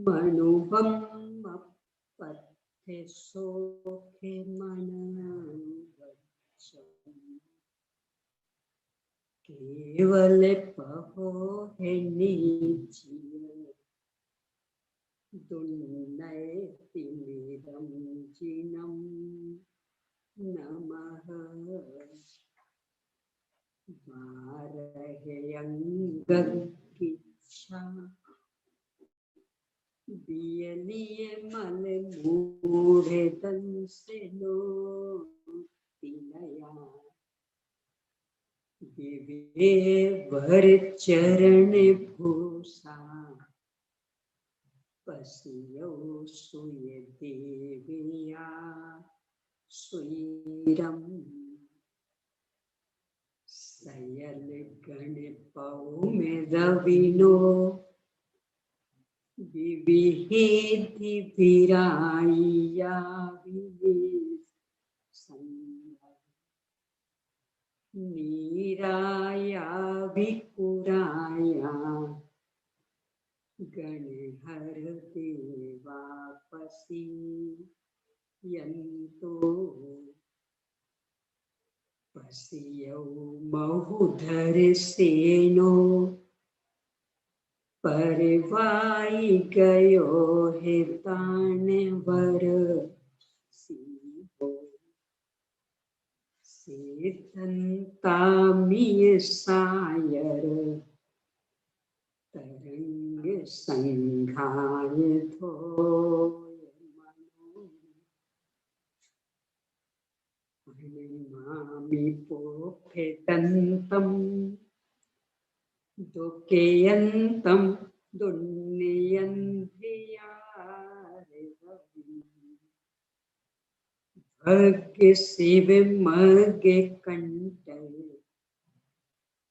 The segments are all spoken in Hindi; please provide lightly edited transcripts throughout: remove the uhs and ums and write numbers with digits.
मनुभम पथे सोखे मन केवल पहो है नीचिय दुन्नय तिमिरम जिनम नमः वारह्यंगिच्छा बियलिये मल मूढ़े दंसे लो तिनया दिवे वर चरण भूषा पसियो सुय देविया सुयरम सयल गण पौ में रविनो विविधि विराइया नीराया विकुराया गणहर देवापसी यंतो पसियौ महुधर सेनो परवाई गयो है तानवर सीहो सेतंतामिय सायर तरंग संघाय थोय मनो मामि पोफेतंतम दुकेयंतम दुन्नयंधियारवि भग्य शिव मगे कंटर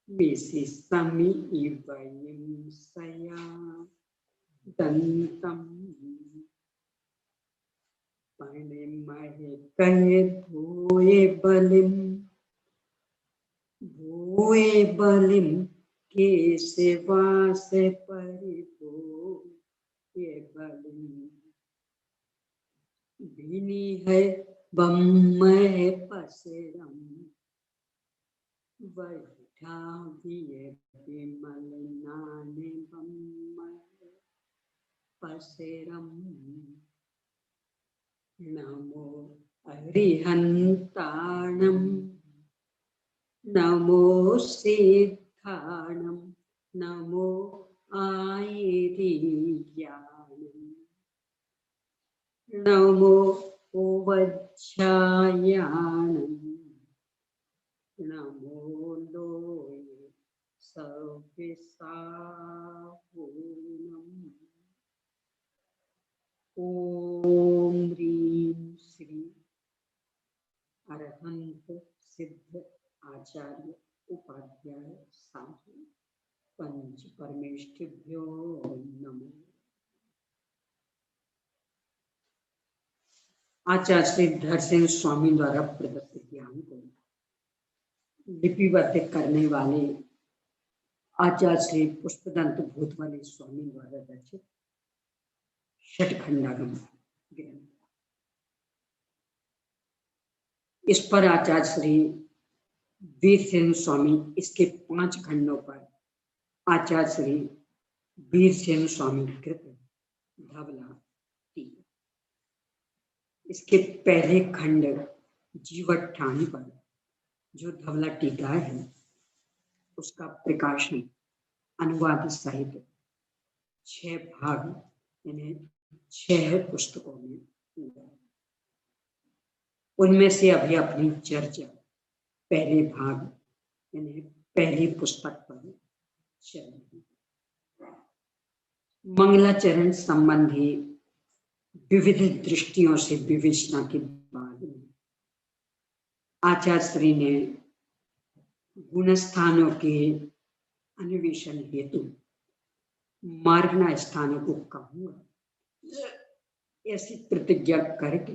विशिष्टमि इवयं सया दंतम पणिमहे कहे भूये बलिम केशवास परिपो ये बलिम बिनी है बम्मय पसरम वैठा विये विमल नाने बम्मय पसरम नमो अरिहंताणम नमो सिद्धाणम नमो आयिर्ज्ञानम नमो उपज्ञायानम नमो लोये सविसापूर्णम ओम ह्रीं श्री अरहंत सिद्ध आचार्य उपाध्याय साधु पंच परमेष्ठिभ्यो नमः। आचार्य श्री धर सिंह स्वामी द्वारा प्रदत्त ज्ञान को लिपिबद्ध करने वाले आचार्य श्री पुष्पदंत भूतवाले स्वामी द्वारा रचित षटखंडागम ग्रंथ। इस पर आचार्य श्री वीरसेन स्वामी इसके 5 खंडों पर आचार्य श्री वीरसेन स्वामी कृत धवला टीका। इसके पहले खंड जीवठान पर जो धवला टीका है उसका प्रकाशन अनुवाद सहित 6 भाग यानी 6 पुस्तकों में हुआ। उनमें से अभी अपनी चर्चा पहले भाग यानी पहली पुस्तक पर चल रही। मंगलाचरण संबंधी विविध दृष्टियों से विवेचना के बाद आचार्य श्री ने गुणस्थानों के अन्वेषण हेतु मार्गना स्थानों को कहूंगा ऐसी प्रतिज्ञा करके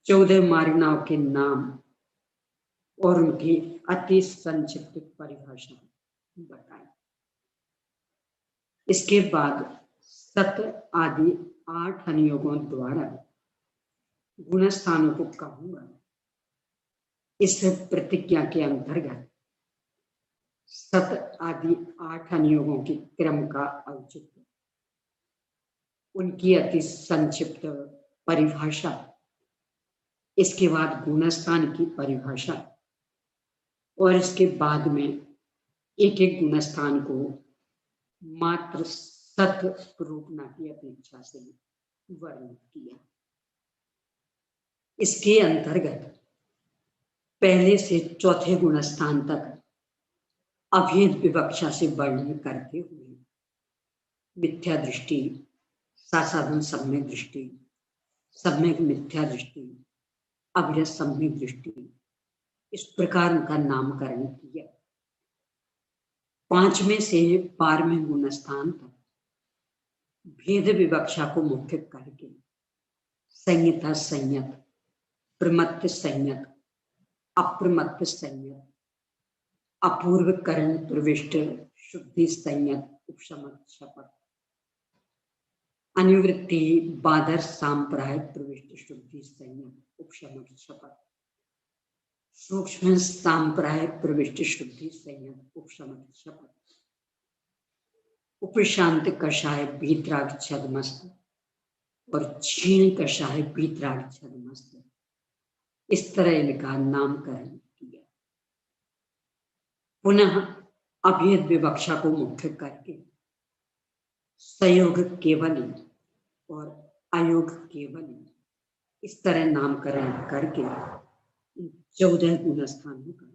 14 मार्गनाओं के नाम और उनकी अति संक्षिप्त परिभाषा बताई। इसके बाद सत आदि 8 अनुयोगों द्वारा गुणस्थानों को कहूंगा। इस प्रतिज्ञा के अंतर्गत सत आदि 8 अनुयोगों के क्रम का औचित्य, उनकी अति संक्षिप्त परिभाषा, इसके बाद गुणस्थान की परिभाषा, और इसके बाद में एक एक गुणस्थान को मात्र सत रूपना की अपेक्षा से वर्णित किया। इसके अंतर्गत पहले से चौथे गुणस्थान तक अभेद विवक्षा से वर्णन करते हुए मिथ्या दृष्टि, सासाधन सम्यक दृष्टि, सम्यक मिथ्या दृष्टि, अभिरत सम्यक दृष्टि, इस प्रकार उनका नामकरण किया। 5वें से 12वें गुणस्थान तक भेद विवक्षा को मुख्य करके संहिता संयत, प्रमत्त संयत, अप्रमत्त संयत, अपूर्व करण प्रविष्ट शुद्धि संयत उपशमक शपथ, अनुवृत्ति बादर सांप्राय प्रविष्ट शुद्धि संयत उपशमक शपथ, सूक्ष्म सांप्राय प्रविष्ट शुद्धि संयत उपशमक शपथ, उपशांत कषाय भीतराग छदमस्त और क्षीण कषाय भीतराग छदमस्त, इस तरह इनका नामकरण किया। पुनः अभेद विवक्षा को मुख्य करके संयोग केवली और अयोग केवली, इस तरह नामकरण करके 14 गुणस्थानों का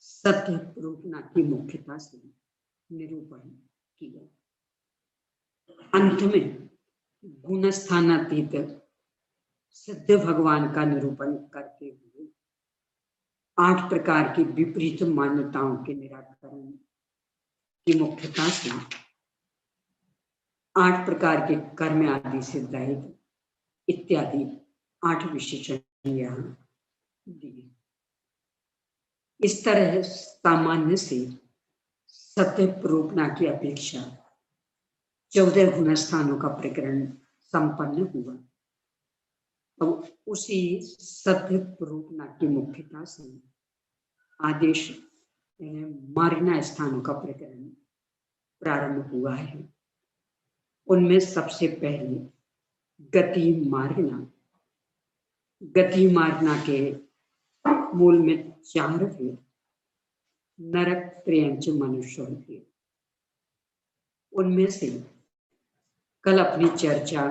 सत्य रूपना की मुख्यता से निरूपण किया। अंत में गुणस्थानातीत सिद्ध भगवान का निरूपण करते हुए 8 प्रकार की विपरीत मान्यताओं के निराकरण की मुख्यता से 8 प्रकार के कर्म आदि से रहित इत्यादि 8 विशेषण यहाँ दिए। इस तरह सामान्य से सत्य प्रोपना की अपेक्षा 14 गुणस्थानों का प्रकरण संपन्न हुआ। अब उसी सत्य प्रोपना की मुख्यता से आदेश मार्गना स्थानों का प्रकरण प्रारंभ हुआ है। उनमें सबसे पहले गति मार्गना। गति मार्गना के मूल में 4 भेद, नरक, त्र्यंच, मनुष्य भेद। उनमें से कल अपनी चर्चा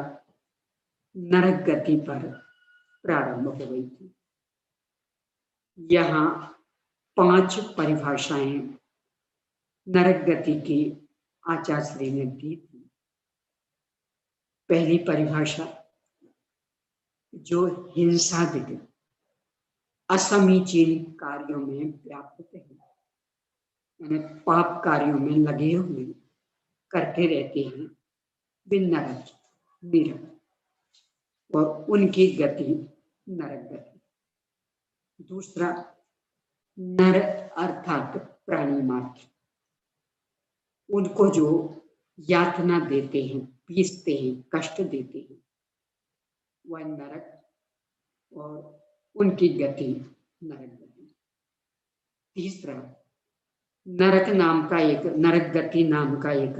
नरक गति पर प्रारंभ हो गई थी। यहाँ 5 परिभाषाएं नरक गति की आचार्य ने दी थी। पहली परिभाषा, जो हिंसादिक असमीचीन कार्यों में व्यापृत है, यानी पाप कार्यों में लगे हुए करते रहते हैं, वे नरक, निरक, और उनकी गति नरक गति। दूसरा, नर अर्थात प्राणी मात्र, उनको जो यातना देते हैं, पीसते हैं, कष्ट देते हैं, वह नरक, और उनकी गति नरक गति। तीसरा, नरक गति नाम का एक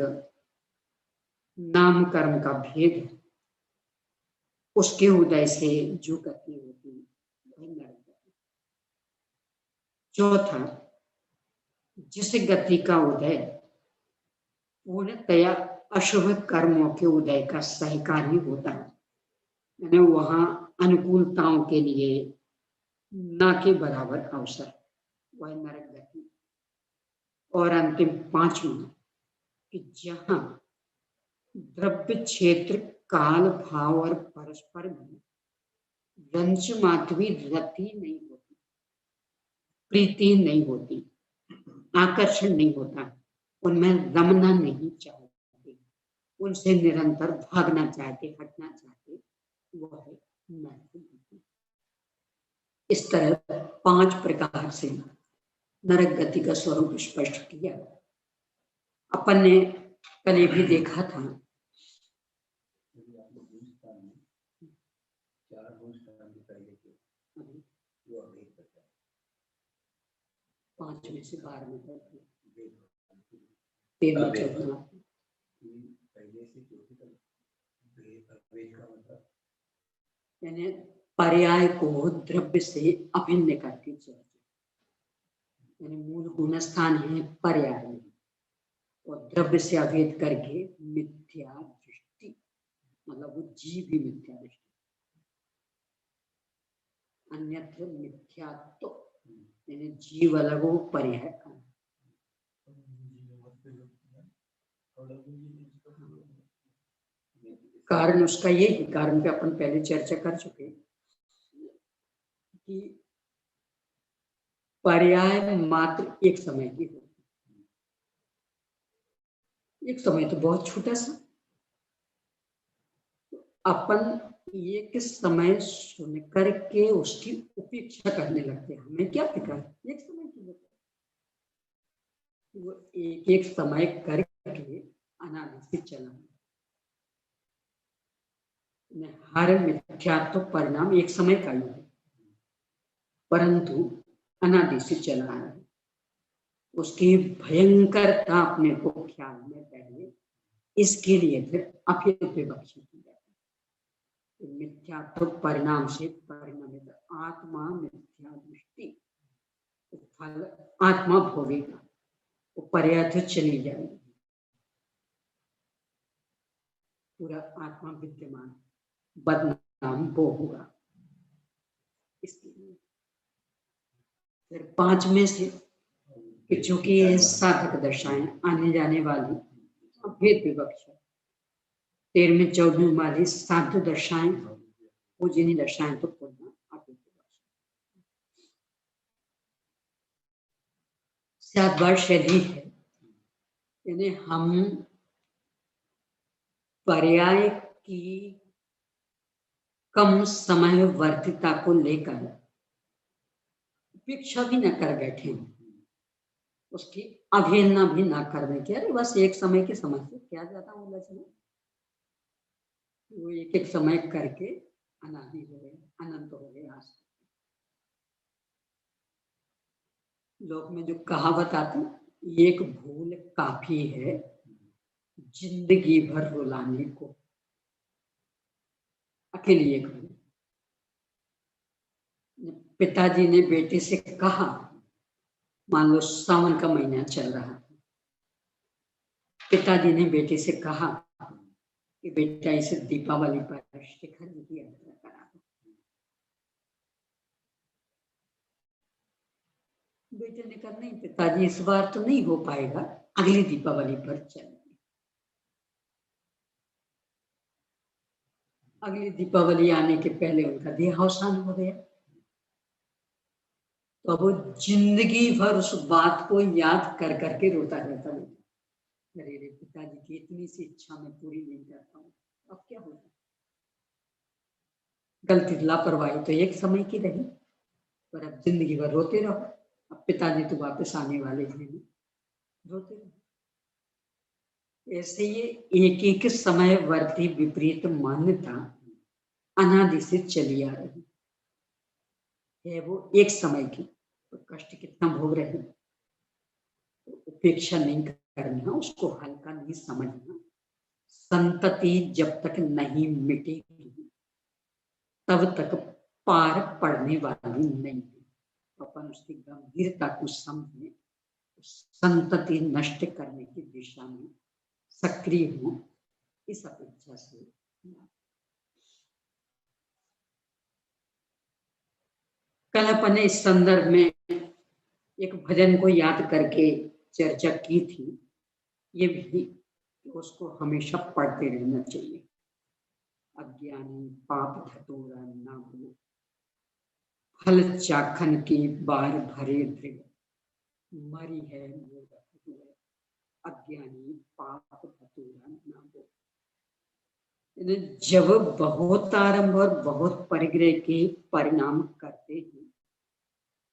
नाम कर्म का भेद है, उसके उदय से जो गति होती है वह नरक गति। चौथा, जिस गति का उदय पूर्णतया अशुभ कर्मों के उदय का सहकारी होता है, यानी वहां अनुकूलताओं के लिए ना के बराबर अवसर, वह नरक गति। और अंतिम 5वां, कि जहां द्रव्य, क्षेत्र, काल, भाव और परस्पर में रंच माधवी रति नहीं होती, प्रीति नहीं होती, आकर्षण नहीं होता, उनमें रमना नहीं चाहते, उनसे निरंतर भागना चाहते, हटना चाहते, वह है नरक गति। इस तरह 5 प्रकार से नरक गति का स्वरूप स्पष्ट किया। अपन ने कल ये भी देखा था, 5 में से 12 में 13 14 यानी पर्याय को द्रव्य से अभिन्न करके चर्चा, यानी मूल गुणस्थान है पर्याय में और द्रव्य से अभेद करके मिथ्या दृष्टि, मतलब वो जीव भी मिथ्या दृष्टि, अन्यत्र मिथ्यात्व, यानी जीव अलग हो पर्याय का। कारण उसका ये है, कारण पे अपन पहले चर्चा कर चुके कि पर्याय मात्र एक समय की होती, एक समय तो बहुत छोटा सा, अपन एक समय सुन करके उसकी उपेक्षा करने लगते हैं, हमें क्या फिक्र है, एक समय की होती, वो एक एक समय करके अनादि से चला, हर मिथ्यात्व परिणाम एक समय का ही है, परंतु अनादि से चला है, उसकी भयंकरता अपने को ख्याल में पहले, इसके लिए फिर अभेद विवक्षा की जाती है। मिथ्यात्व परिणाम से परिणामित आत्मा मिथ्या दृष्टि, फल आत्मा भोगेगा, वो पर्याय तो चली जाएगी, पूरा आत्मा विद्यमान बदनाम वो होगा। इसलिए फिर 5 में से कि चूंकि ये साधक दशाएं आने जाने वाली भेद विवक्षा, 13वें 14वें वाली साधु दशाएं, पूजनीय दशाएं तो पूर्ण अभेद विवक्षा। सात वर्ष यदि है, यानी हम पर्याय की कम समय वर्तिता को लेकर उपेक्षा भी न कर बैठे, उसकी अवहेलना भी ना करने के, अरे बस एक समय की समस्या क्या ज्यादा उलझना, वो एक एक समय करके अनादि हो गए, अनंत हो गए। आज लोक में जो कहावत आती, एक भूल काफी है जिंदगी भर रुलाने को, अकेली एक भूल। पिताजी ने बेटे से कहा, मान लो सावन का महीना चल रहा है, पिताजी ने बेटे से कहा कि बेटा इसे दीपावली पर शिखर की यात्रा करा दो। बेटे ने कहा नहीं पिताजी इस बार तो नहीं हो पाएगा, अगली दीपावली पर चलेंगे। अगली दीपावली आने के पहले उनका देहावसान हो गया, तो अब वो जिंदगी भर उस बात को याद कर करके रोता रहता है, अरे रे पिताजी की इतनी सी इच्छा मैं पूरी नहीं कर पाऊँ, अब क्या होगा। गलती लापरवाही तो एक समय की रही, पर अब जिंदगी भर रोते रहो, अब पिताजी तो वापस आने वाले हैं, रोते रहो। ऐसे ये एक एक समय वर्ती विपरीत मान्यता अनादि से चली आ रही है, वो एक समय की, तो कष्ट कितना भोग रहे हैं, उपेक्षा नहीं करना, उसको हल्का नहीं समझना। संतति जब तक नहीं मिटेगी तब तक पार पड़ने वाली नहीं है, अपन उसकी गंभीरता को समझे, संतति नष्ट करने की दिशा में सक्रिय हो, इस अपेक्षा से। कल अपन इस संदर्भ में एक भजन को याद करके चर्चा की थी, ये भी उसको हमेशा पढ़ते रहना चाहिए। अज्ञानी पाप धतूरा ना हो, फल चाखन की बार भरे दृढ़, मरी है अज्ञानी पाप धतूरा ना हो। जब बहुत आरंभ और बहुत परिग्रह के परिणाम करते हैं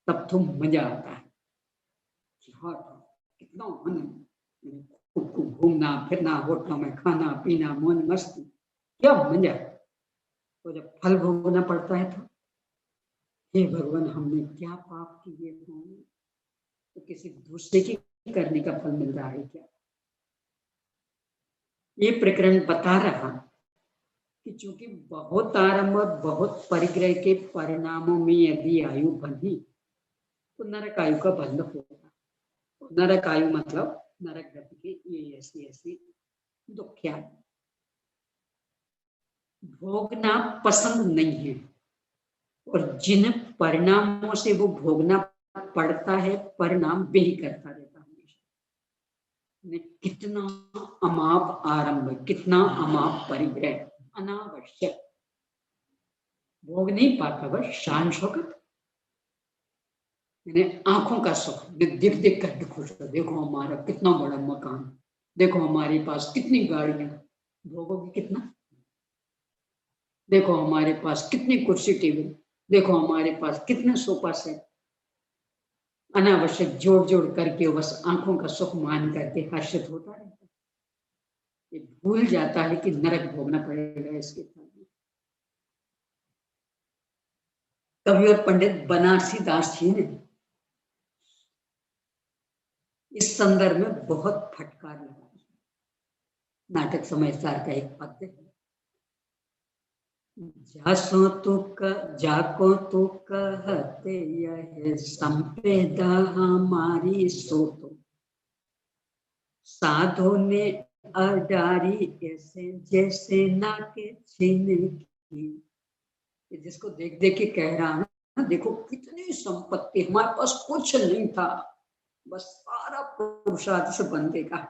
तब तो मजा आता है कि हाँ कितना आनंद, खूब खूब घूमना फिरना, होटलों में खाना पीना, मौज मस्ती, क्या मजा। तो जब फल भोगना पड़ता है तो हे भगवान, हमने क्या पाप किए होंगे, तो किसी दूसरे की करने का फल मिल रहा है क्या। ये प्रकरण बता रहा कि चूंकि बहुत आरंभ और बहुत परिग्रह के परिणामों में यदि आयु बंधी तो नरक आयु का बंध होगा। नरक आयु मतलब नरक गति के ये ऐसी ऐसी दुखिया भोगना पसंद नहीं है, और जिन परिणामों से वो भोगना पड़ता है, परिणाम वही करता रहता है हमेशा। कितना अमाप आरंभ, कितना अमाप परिग्रह, अनावश्यक भोग नहीं पाता, बस शान शौकत, आंखों का सुख, देख देख कर खुश हो, देखो हमारा कितना बड़ा मकान, देखो हमारे पास कितनी गाड़ियां, भोगोगे कितना, देखो हमारे पास कितनी कुर्सी टेबल, देखो हमारे पास कितने सोफा सेट, अनावश्यक जोड़ जोड़ करके बस आंखों का सुख मान करके हर्षित होता रहता है। ये भूल जाता है कि नरक भोगना पड़ेगा इसके फल में। कवि और पंडित बनारसी दास जी ने इस संदर्भ में बहुत फटकार लगा। नाटक समयसार का एक पद्य है, जासो जाको तो कहते यह संपेदा हमारी सो तो साधो ने अडारी ऐसे जैसे ना के छीन की। जिसको देख देख के कह रहा है ना, देखो कितनी संपत्ति, हमारे पास कुछ नहीं था, बस सारा पुरुषार्थ से बंदे का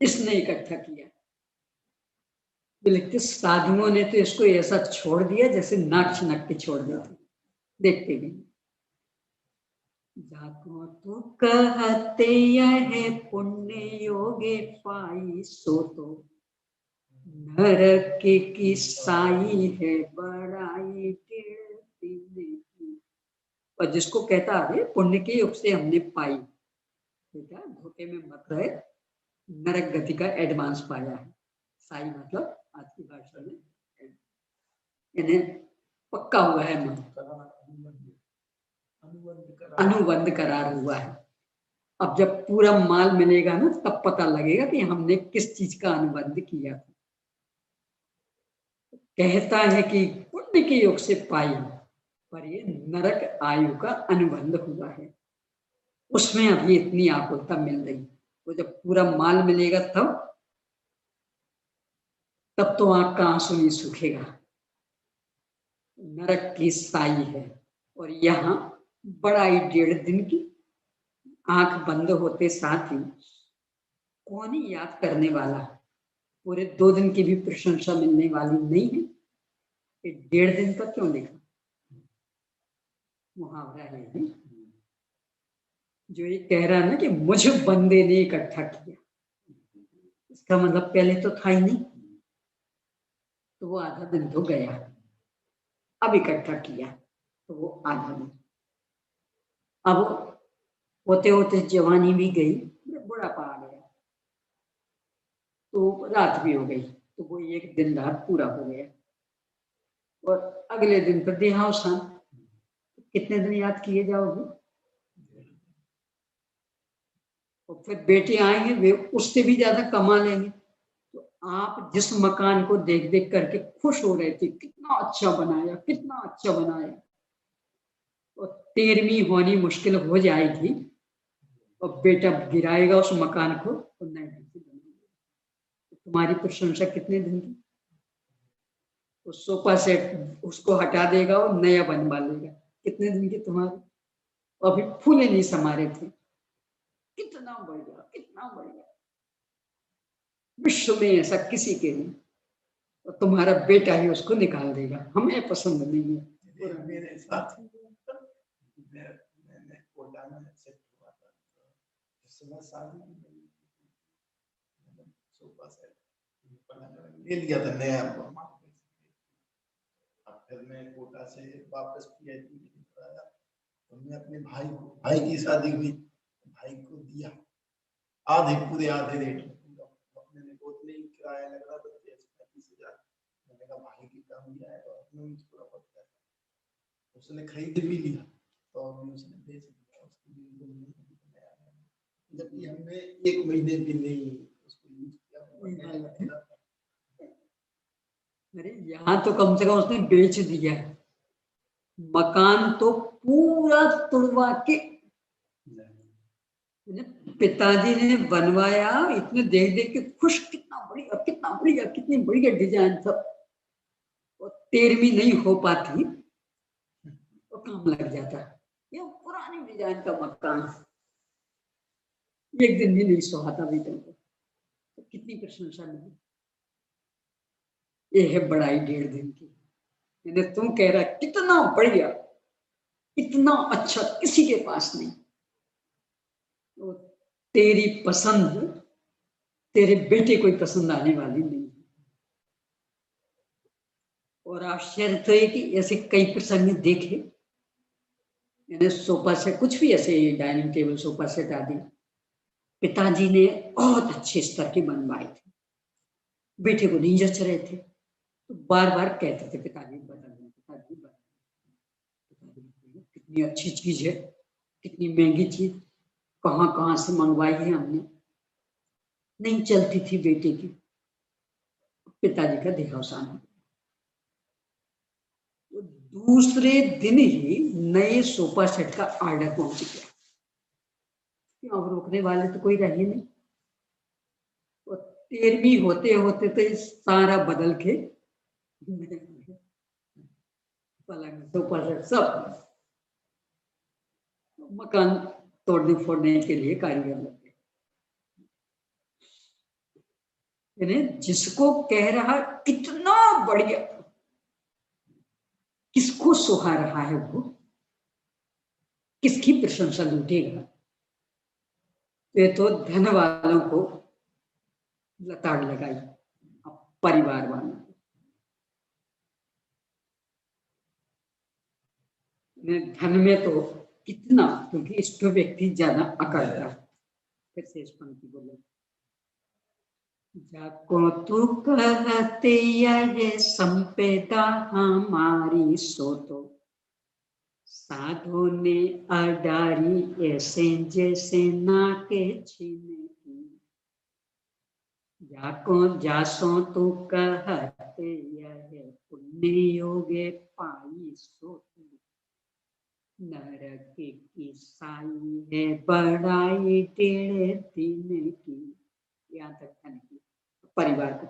इसने इकट्ठा किया। लेकिन साधुओं ने तो इसको ऐसा छोड़ दिया जैसे नाक छिनक के छोड़ देते, देखते भी। जाको तो कहते यह पुण्य योगे पाई सो तो नरक की साई है बड़ाई की। और जिसको कहता है पुण्य के योग से हमने पाई, बेटा धोखे में मत रहे, नरक गति का एडवांस पाया है। साई मतलब आज की भाषा में इन्हें पक्का हुआ है, मन अनुबंध करार हुआ है। अब जब पूरा माल मिलेगा ना, तब पता लगेगा कि हमने किस चीज का अनुबंध किया था। कहता है कि पुण्य के योग से पाई, पर ये नरक आयु का अनुबंध हुआ है, उसमें अभी इतनी आकुलता मिल रही। तो जब पूरा माल मिलेगा तब तो आंख का आंसू नहीं सूखेगा। नरक की साई है, और यहाँ बड़ाई 1.5 दिन की, आंख बंद होते साथ ही कौन ही याद करने वाला, पूरे 2 दिन की भी प्रशंसा मिलने वाली नहीं है, 1.5 दिन तक क्यों देखा। मुहावरा है जो ये कह रहा है ना कि मुझे बंदे ने इकट्ठा किया, इसका मतलब पहले तो था ही नहीं, तो वो आधा दिन तो गया, अब इकट्ठा किया तो वो आधा दिन। अब होते होते जवानी भी गई, बुढ़ापा आ गया, तो रात भी हो गई, तो वो 1 दिन रात पूरा हो गया, और अगले दिन पर देहावसान। कितने दिन याद किए जाओगे। और फिर बेटे आएंगे, वे उससे भी ज्यादा कमा लेंगे। तो आप जिस मकान को देख देख करके खुश हो रहे थे, कितना अच्छा बनाया, कितना अच्छा बनाया, और 13वीं होनी मुश्किल हो जाएगी और बेटा गिराएगा उस मकान को, तो नहीं बनाएगा। तुम्हारी प्रशंसा कितने दिन की। उस सोफा सेट उसको हटा देगा और नया बनवा लेगा, कितने दिन की तुम्हारी। अभी फूले नहीं समारे थे, कितना बढ़िया, कितना बढ़िया, विश्व में ऐसा किसी के नहीं, और तुम्हारा बेटा ही उसको निकाल देगा, हमें पसंद नहीं है। मेरे साथ मैंने कोटा में सेट हुआ था, जिस समय शादी सोफा सेट ले लिया था नया। अब फिर मैं कोटा से वापस पीएचडी आया, तो मैं अपने भाई की शादी हुई, भाई को दिया आधे, पूरे आधे रेट किराया लग रहा था 30,000। मैंने कहा भाई कितना दिया है, और उसने मुझे पूरा पता है। उसने खरीद भी लिया तो अभी उसने बेच दिया, उसको भी जबकि हमने 1 महीने भी नहीं उसको यूज किया। अरे यहाँ तो कम से कम उसने बेच दिया, मकान तो पूरा तुड़वा के पिताजी ने बनवाया। इतने देख देख के खुश, कितना बढ़िया कितना बढ़िया, कितनी बढ़िया डिजाइन सब। और 13वीं नहीं हो पाती तो काम लग जाता। ये पुरानी डिजाइन का मकान, एक दिन भी नहीं सुहाता भी तुमको, तो कितनी प्रशंसा मिली। ये है बड़ाई 1.5 दिन की। मैंने तुम कह रहा कितना बढ़िया, इतना अच्छा किसी के पास नहीं। तो तेरी पसंद तेरे बेटे को पसंद आने वाली नहीं। और आश्चर्य तो है कि ऐसे कई प्रसंग देखे, मैंने सोफा सेट, कुछ भी ऐसे डाइनिंग टेबल सोफा सेट आदि पिताजी ने बहुत अच्छे स्तर के बनवाए थे, बेटे को नहीं जच रहे थे, तो बार बार कहते थे पिताजी बदल दें, पिताजी बदल दें। कितनी अच्छी चीज है, कितनी महंगी चीज, कहाँ कहाँ से मंगवाई है हमने, नहीं चलती थी बेटे की। पिताजी का देहावसान हो, तो दूसरे दिन ही नए सोफा सेट का ऑर्डर पहुंच गया। क्यों, अब रोकने वाले तो कोई रहे नहीं। और 13वीं होते होते तो इस सारा बदल के पलंग सोफा सेट सब मकान तोड़ने फोड़ने के लिए कारीगर लग गए। यानी जिसको कह रहा कितना बढ़िया, किसको सुहा रहा है वो, किसकी प्रशंसा लूटेगा। ये तो धन वालों को लताड़ लगाई, परिवार वालों को। धन में तो कितना, क्योंकि इस पे व्यक्ति ज्यादा अकड़ता। फिर से इस पंक्ति बोले, जाको तू कहते यह संपेदा हमारी सो तो साधु ने अडारी ऐसे जैसे नाके छीने की। जाको जासो तू कहते यह पुण्य योगे पाई सो तो नरक की साई है बड़ाई 1.5 दिन की। यहाँ तक धन की परिवार को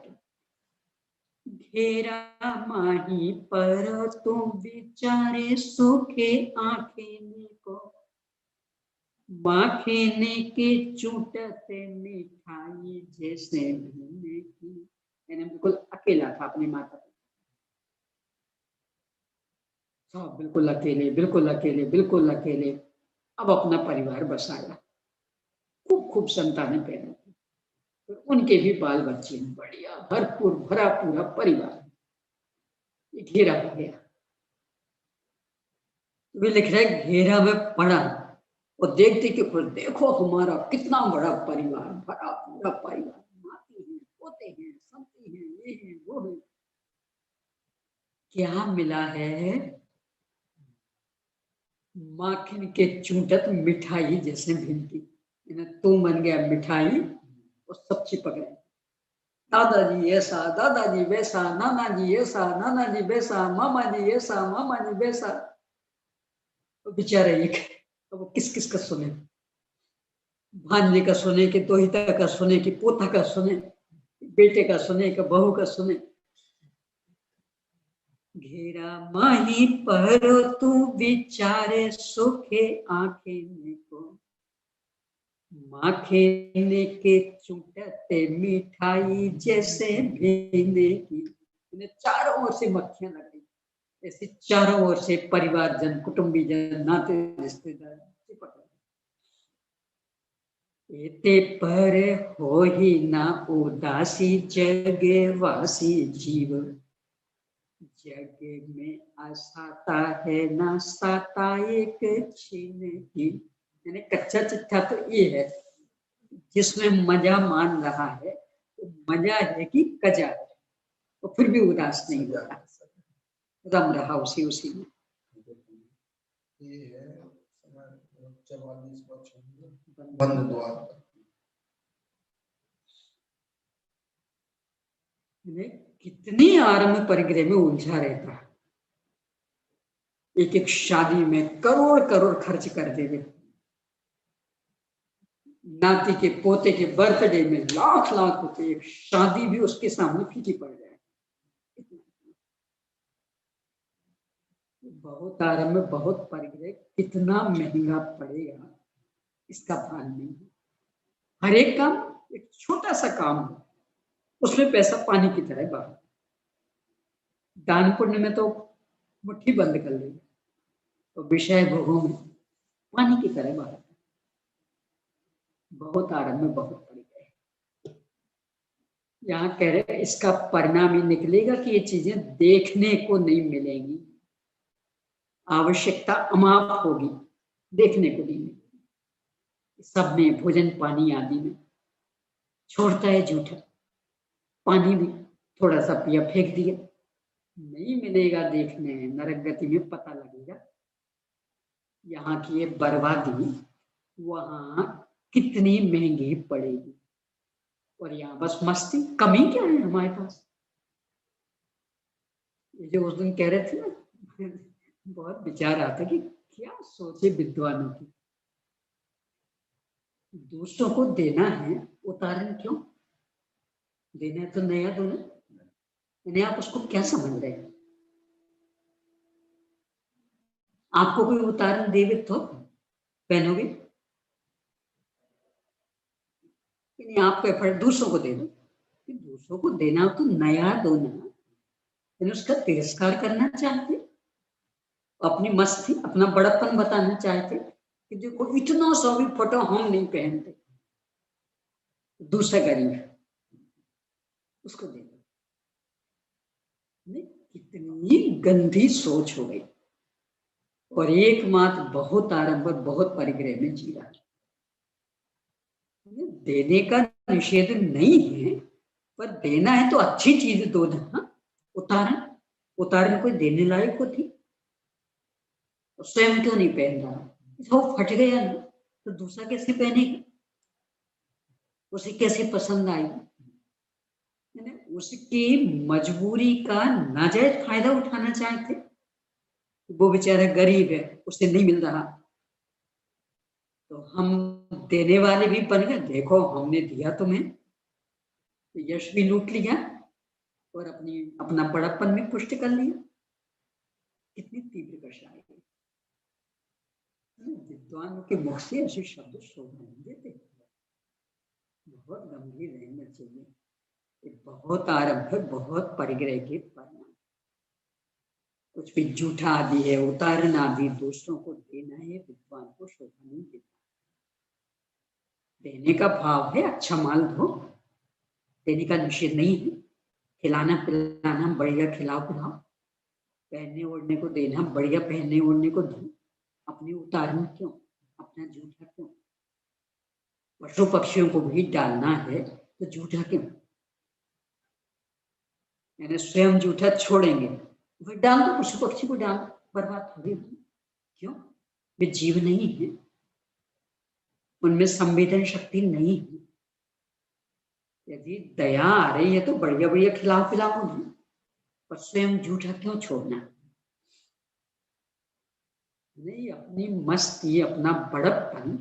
घेरा माही पर तुम बिचारे सूखे आंखें को माखेने के चूटते मिठाई जैसे भीने की। मैंने बिल्कुल अकेला था अपने माता पिता, सब बिल्कुल अकेले बिल्कुल अकेले बिल्कुल अकेले। अब अपना परिवार बसाया, खूब खूब संतानें पैदा की, तो उनके भी बाल बच्चे बढ़िया भरपूर भरा पूरा परिवार घेरा हो गया। वे लिख रहे घेरा में पड़ा और देखते कि देखो हमारा कितना बड़ा परिवार, भरा पूरा परिवार, माते हैं पोते हैं संती हैं, ये है वो है। क्या मिला है, माखन के चूंटत मिठाई जैसे भिनती। तू बन गया मिठाई और सब चिपक गए। दादाजी ऐसा दादाजी वैसा, नाना जी ऐसा नाना जी वैसा, मामा जी ऐसा मामा जी वैसा। तो बेचारे एक, अब वो किस किस का सुने, भांजे का सुने कि दोहिता का सुने कि पोता का सुने, बेटे का सुने कि बहू का सुने। घेरा माही पर तू बिचारे सूखे आंखें को माखेने के चूटते मिठाई जैसे भीने की। चारों ओर से मक्खियां लग गई, ऐसे चारों ओर से परिवार जन कुटुंबी जन नाते रिश्तेदार चिपक गए। एते पर हो ही ना उदासी जगे वासी जीव, जग में आसाता है ना साता एक छीने की। यानी कच्चा चिट्ठा तो ये है जिसमें मजा मान रहा है, तो मजा है कि कजा है, तो फिर भी उदास नहीं होता, रम रहा उसी में। ये है समय 44 बंद द्वार पर। कितनी आरंभ परिग्रह में उलझा रहता है, एक एक शादी में करोड़ करोड़ खर्च कर देवे, नाती के पोते के बर्थडे में लाख लाख रुपए, एक शादी भी उसके सामने फीकी पड़ जाए। बहुत आरंभ बहुत परिग्रह कितना महंगा पड़ेगा इसका भान नहीं है। हर एक काम, एक छोटा सा काम है, उसमें पैसा पानी की तरह बहा। दान पुण्य में तो मुट्ठी बंद कर लेगा, तो विषय भोगों में पानी की तरह बहा। बहुत आरंभ में बहुत पड़ गए। यहाँ कह रहे इसका परिणाम ही निकलेगा कि ये चीजें देखने को नहीं मिलेंगी, आवश्यकता अमाप होगी, देखने को नहीं मिलेगी। सब में भोजन पानी आदि में छोड़ता है झूठा, पानी भी थोड़ा सा पिया फेंक दिया, नहीं मिलेगा देखने, नरक गति में पता लगेगा। यहाँ की ये बर्बादी वहां कितनी महंगी पड़ेगी। और यहाँ बस मस्ती, कमी क्या है हमारे पास। ये जो उस दिन कह रहे थे ना, बहुत विचार आता कि क्या सोचे विद्वानों की, दूसरों को देना है, उतारण क्यों देना है, तो नया दो ना, यानी आप उसको क्या समझ रहे हैं। आपको कोई उतारण देवे तो पहनोगे, नहीं आपको एफर्ट दूसरों को दे दो, दूसरों को देना तो नया दो ना, यानी उसका तिरस्कार करना चाहते, अपनी मस्ती अपना बड़प्पन बताना चाहते कि देखो इतना सा भी फटा हम नहीं पहनते, दूसरा गरीब है उसको दे दो। कितनी गंदी सोच हो गई। और एकमात्र बहुत आरंभ बहुत परिग्रह में जी रहा है। देने का निषेध नहीं है, पर देना है तो अच्छी चीज दो ना। उतारण कोई देने लायक को थी, तो स्वयं क्यों नहीं पहन रहा, वो फट गया ना, तो दूसरा कैसे पहनेगा, उसे कैसे पसंद आएगी। उसकी मजबूरी का नाजायज फायदा उठाना चाहते, वो बेचारा गरीब है उसे नहीं मिल रहा, तो हम देने वाले भी बन गए, देखो हमने दिया तुम्हें, तो यश भी लूट लिया और अपना बड़प्पन भी पुष्ट कर लिया। कितनी तीव्र कषा है। विद्वानों के मुख से ऐसे शब्द शोभा नहीं देते, बहुत गंभीर रहना चाहिए। बहुत आरंभ है बहुत परिग्रह के परिणाम, कुछ भी झूठा आदि है, उतारण आदि दूसरों को देना है, विद्वान को शोभा नहीं देता। देने का भाव है, अच्छा माल दो, देने का निषेध नहीं है। खिलाना पिलाना बढ़िया खिलाओ पिलाओ, पहनने ओढ़ने को देना बढ़िया पहनने ओढ़ने को दो, अपने उतारण क्यों, अपना झूठा क्यों। पशु पक्षियों को भी डालना है तो झूठा क्यों, यानी स्वयं झूठा छोड़ेंगे, वह डाल दो, पशु पक्षी को डाल, बर्बाद थोड़ी होगी। क्यों, वे जीव नहीं है, उनमें संवेदन शक्ति नहीं है। यदि दया आ रही है तो बढ़िया बढ़िया खिलाओ पिलाओ उन्हें, पर स्वयं झूठा क्यों छोड़ना। नहीं, अपनी मस्ती अपना बड़प्पन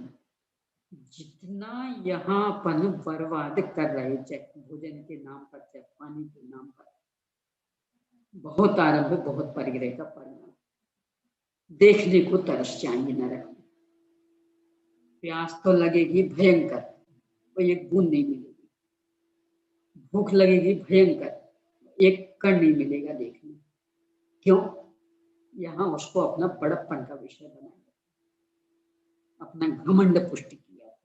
जितना यहाँ अपन बर्बाद कर रहे, चाहे भोजन के नाम पर चाहे पानी के नाम पर, बहुत आरंभ बहुत परिग्रह का परिणाम। देखने को तरस जाएंगे नरक में, प्यास तो लगेगी भयंकर, कोई एक बूंद नहीं मिलेगी, भूख लगेगी भयंकर, एक कण नहीं मिलेगा देखने। क्यों, यहाँ उसको अपना बड़प्पन का विषय बनाया, अपना घमंड पुष्टि किया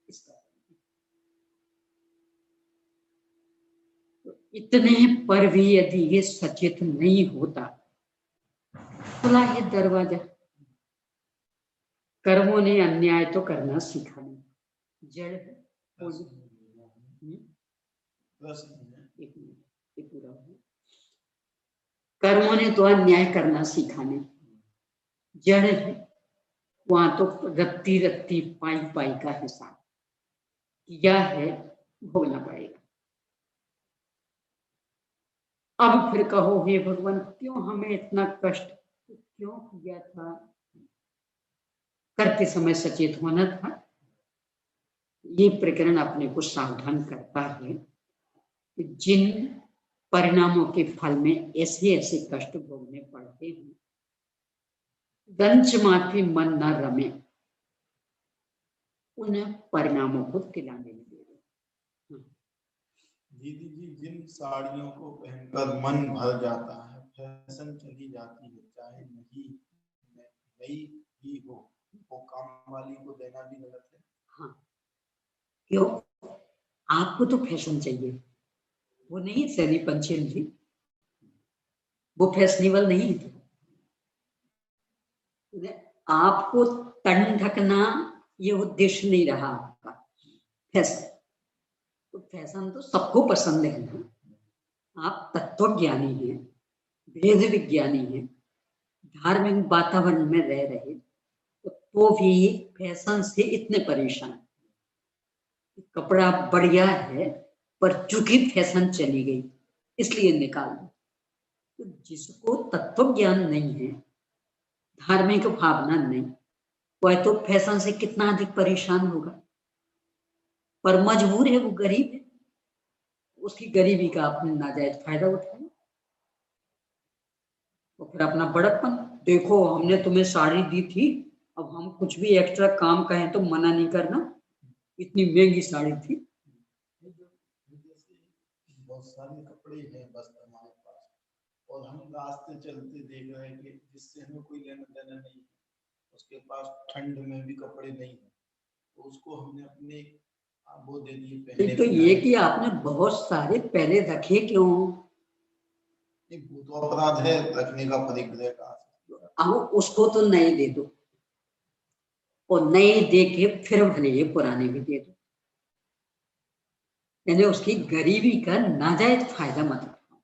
इसका। तो इतने पर भी यदि ये सचेत नहीं होता, खुला ये दरवाजा। कर्मों ने अन्याय तो करना सीखा नहीं, जड़ है। प्रश्न है। एक मिनट, ये पूरा हो। कर्मों ने तो अन्याय करना सीखा नहीं, जड़ है वहां तो रत्ती रत्ती पाई पाई का हिसाब किया है, भोगना पड़ेगा। अब फिर कहो हे भगवान क्यों हमें इतना कष्ट क्यों किया था, करते समय सचेत होना था। ये प्रकरण अपने को सावधान करता है कि जिन परिणामों के फल में ऐसे ऐसे कष्ट भोगने पड़ते हैं, दंश माफी मन न रमे, उन परिणामों को तिलाने में दे दो। दीदी जी, जिन साड़ियों को पहनकर मन भर जाता है, फैशन चली जाती है, चाहे नई ही हो, वो काम वाली को देना भी गलत है। हाँ, क्यों? आपको तो फैशन चाहिए, वो नहीं सैनी पंचेल जी, वो फैशनेबल नहीं थे। आपको तन ढकना ये उद्देश्य नहीं रहा आपका फैशन, तो फैशन तो सबको पसंद है ना। आप तत्व ज्ञानी हैं, वेद विज्ञानी हैं, धार्मिक वातावरण में रह रहे, तो भी फैशन से इतने परेशान। कपड़ा बढ़िया है पर चूंकि फैशन चली गई इसलिए निकाल दो। तो जिसको तत्व ज्ञान नहीं है, धार्मिक भावना नहीं, वह तो फैशन से कितना अधिक परेशान होगा, पर मजबूर है, वो गरीब है, उसकी गरीबी का आपने नाजायज फायदा उठाया। तो फिर अपना बड़प्पन देखो, हमने तुम्हें साड़ी दी थी, अब हम कुछ भी एक्स्ट्रा काम कहें तो मना नहीं करना, इतनी महंगी साड़ी थी। बहुत सारे कपड़े हैं बस हमारे पास, और हम रास्ते चलते देख रहे हैं कि जिससे हमें कोई लेना देना नहीं है, उसके पास ठंड में भी कपड़े नहीं है, तो उसको हमने अपने वो दे दिए पहनने। तो ये कि आपने बहुत सारे पहले रखे क्यों? वो तो अपराध है, रखने का परिग्रह का। अब उसको तो नए दे दो, और नए दे के फिर भले ये पुराने भी दे दो, यानी उसकी गरीबी का नाजायज फायदा मत उठाओ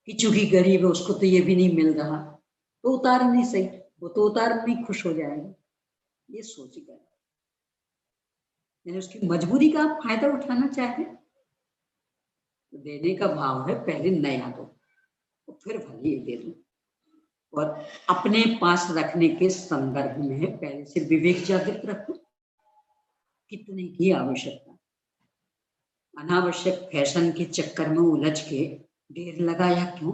कि चूंकि गरीब है उसको तो ये भी नहीं मिल रहा, तो उतार नहीं सही, वो तो उतार नहीं खुश हो जाएगा, ये सोच कर। यानी उसकी मजबूरी का आप फायदा उठाना चाहे तो देने का भाव है, पहले नया दो तो फिर भले ये दे दो। और अपने पास रखने के संदर्भ में पहले से विवेक जागृत रखो, कितने की आवश्यकता, अनावश्यक फैशन के चक्कर में उलझ के ढेर लगाया क्यों?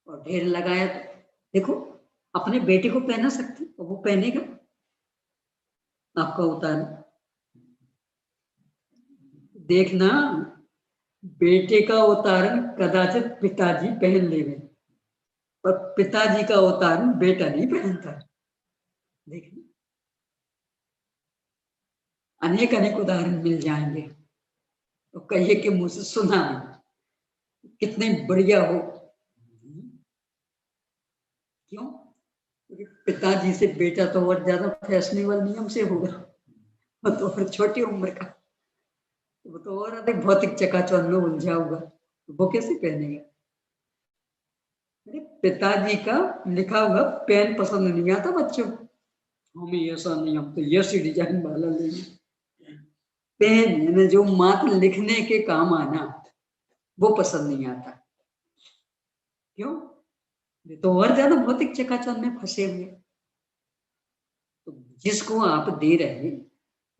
और ढेर लगाया तो देखो, अपने बेटे को पहना सकते और वो पहनेगा, आपका उतार देखना, बेटे का उतारण कदाचित पिताजी पहन ले, पर पिताजी का उतारण बेटा नहीं पहनता। देखना, अनेक अनेक उदाहरण मिल जाएंगे, तो कहिए कि मुझसे सुना कितने बढ़िया हो। क्यों? क्योंकि पिताजी से बेटा तो और ज्यादा फैशनेबल नियम से होगा, वो तो और छोटी उम्र का, वो तो और अधिक भौतिक चकाचौंध में उलझा होगा, वो कैसे पहनेगा? अरे पिताजी का लिखा हुआ पेन पसंद नहीं आता बच्चों को, हमें ऐसा नहीं, हम तो ऐसी डिजाइन वाला लेंगे। पेन यानी जो मात्र लिखने के काम आना, वो पसंद नहीं आता। क्यों? ये तो और ज्यादा भौतिक चकाचौंध में फंसे हुए। तो जिसको आप दे रहे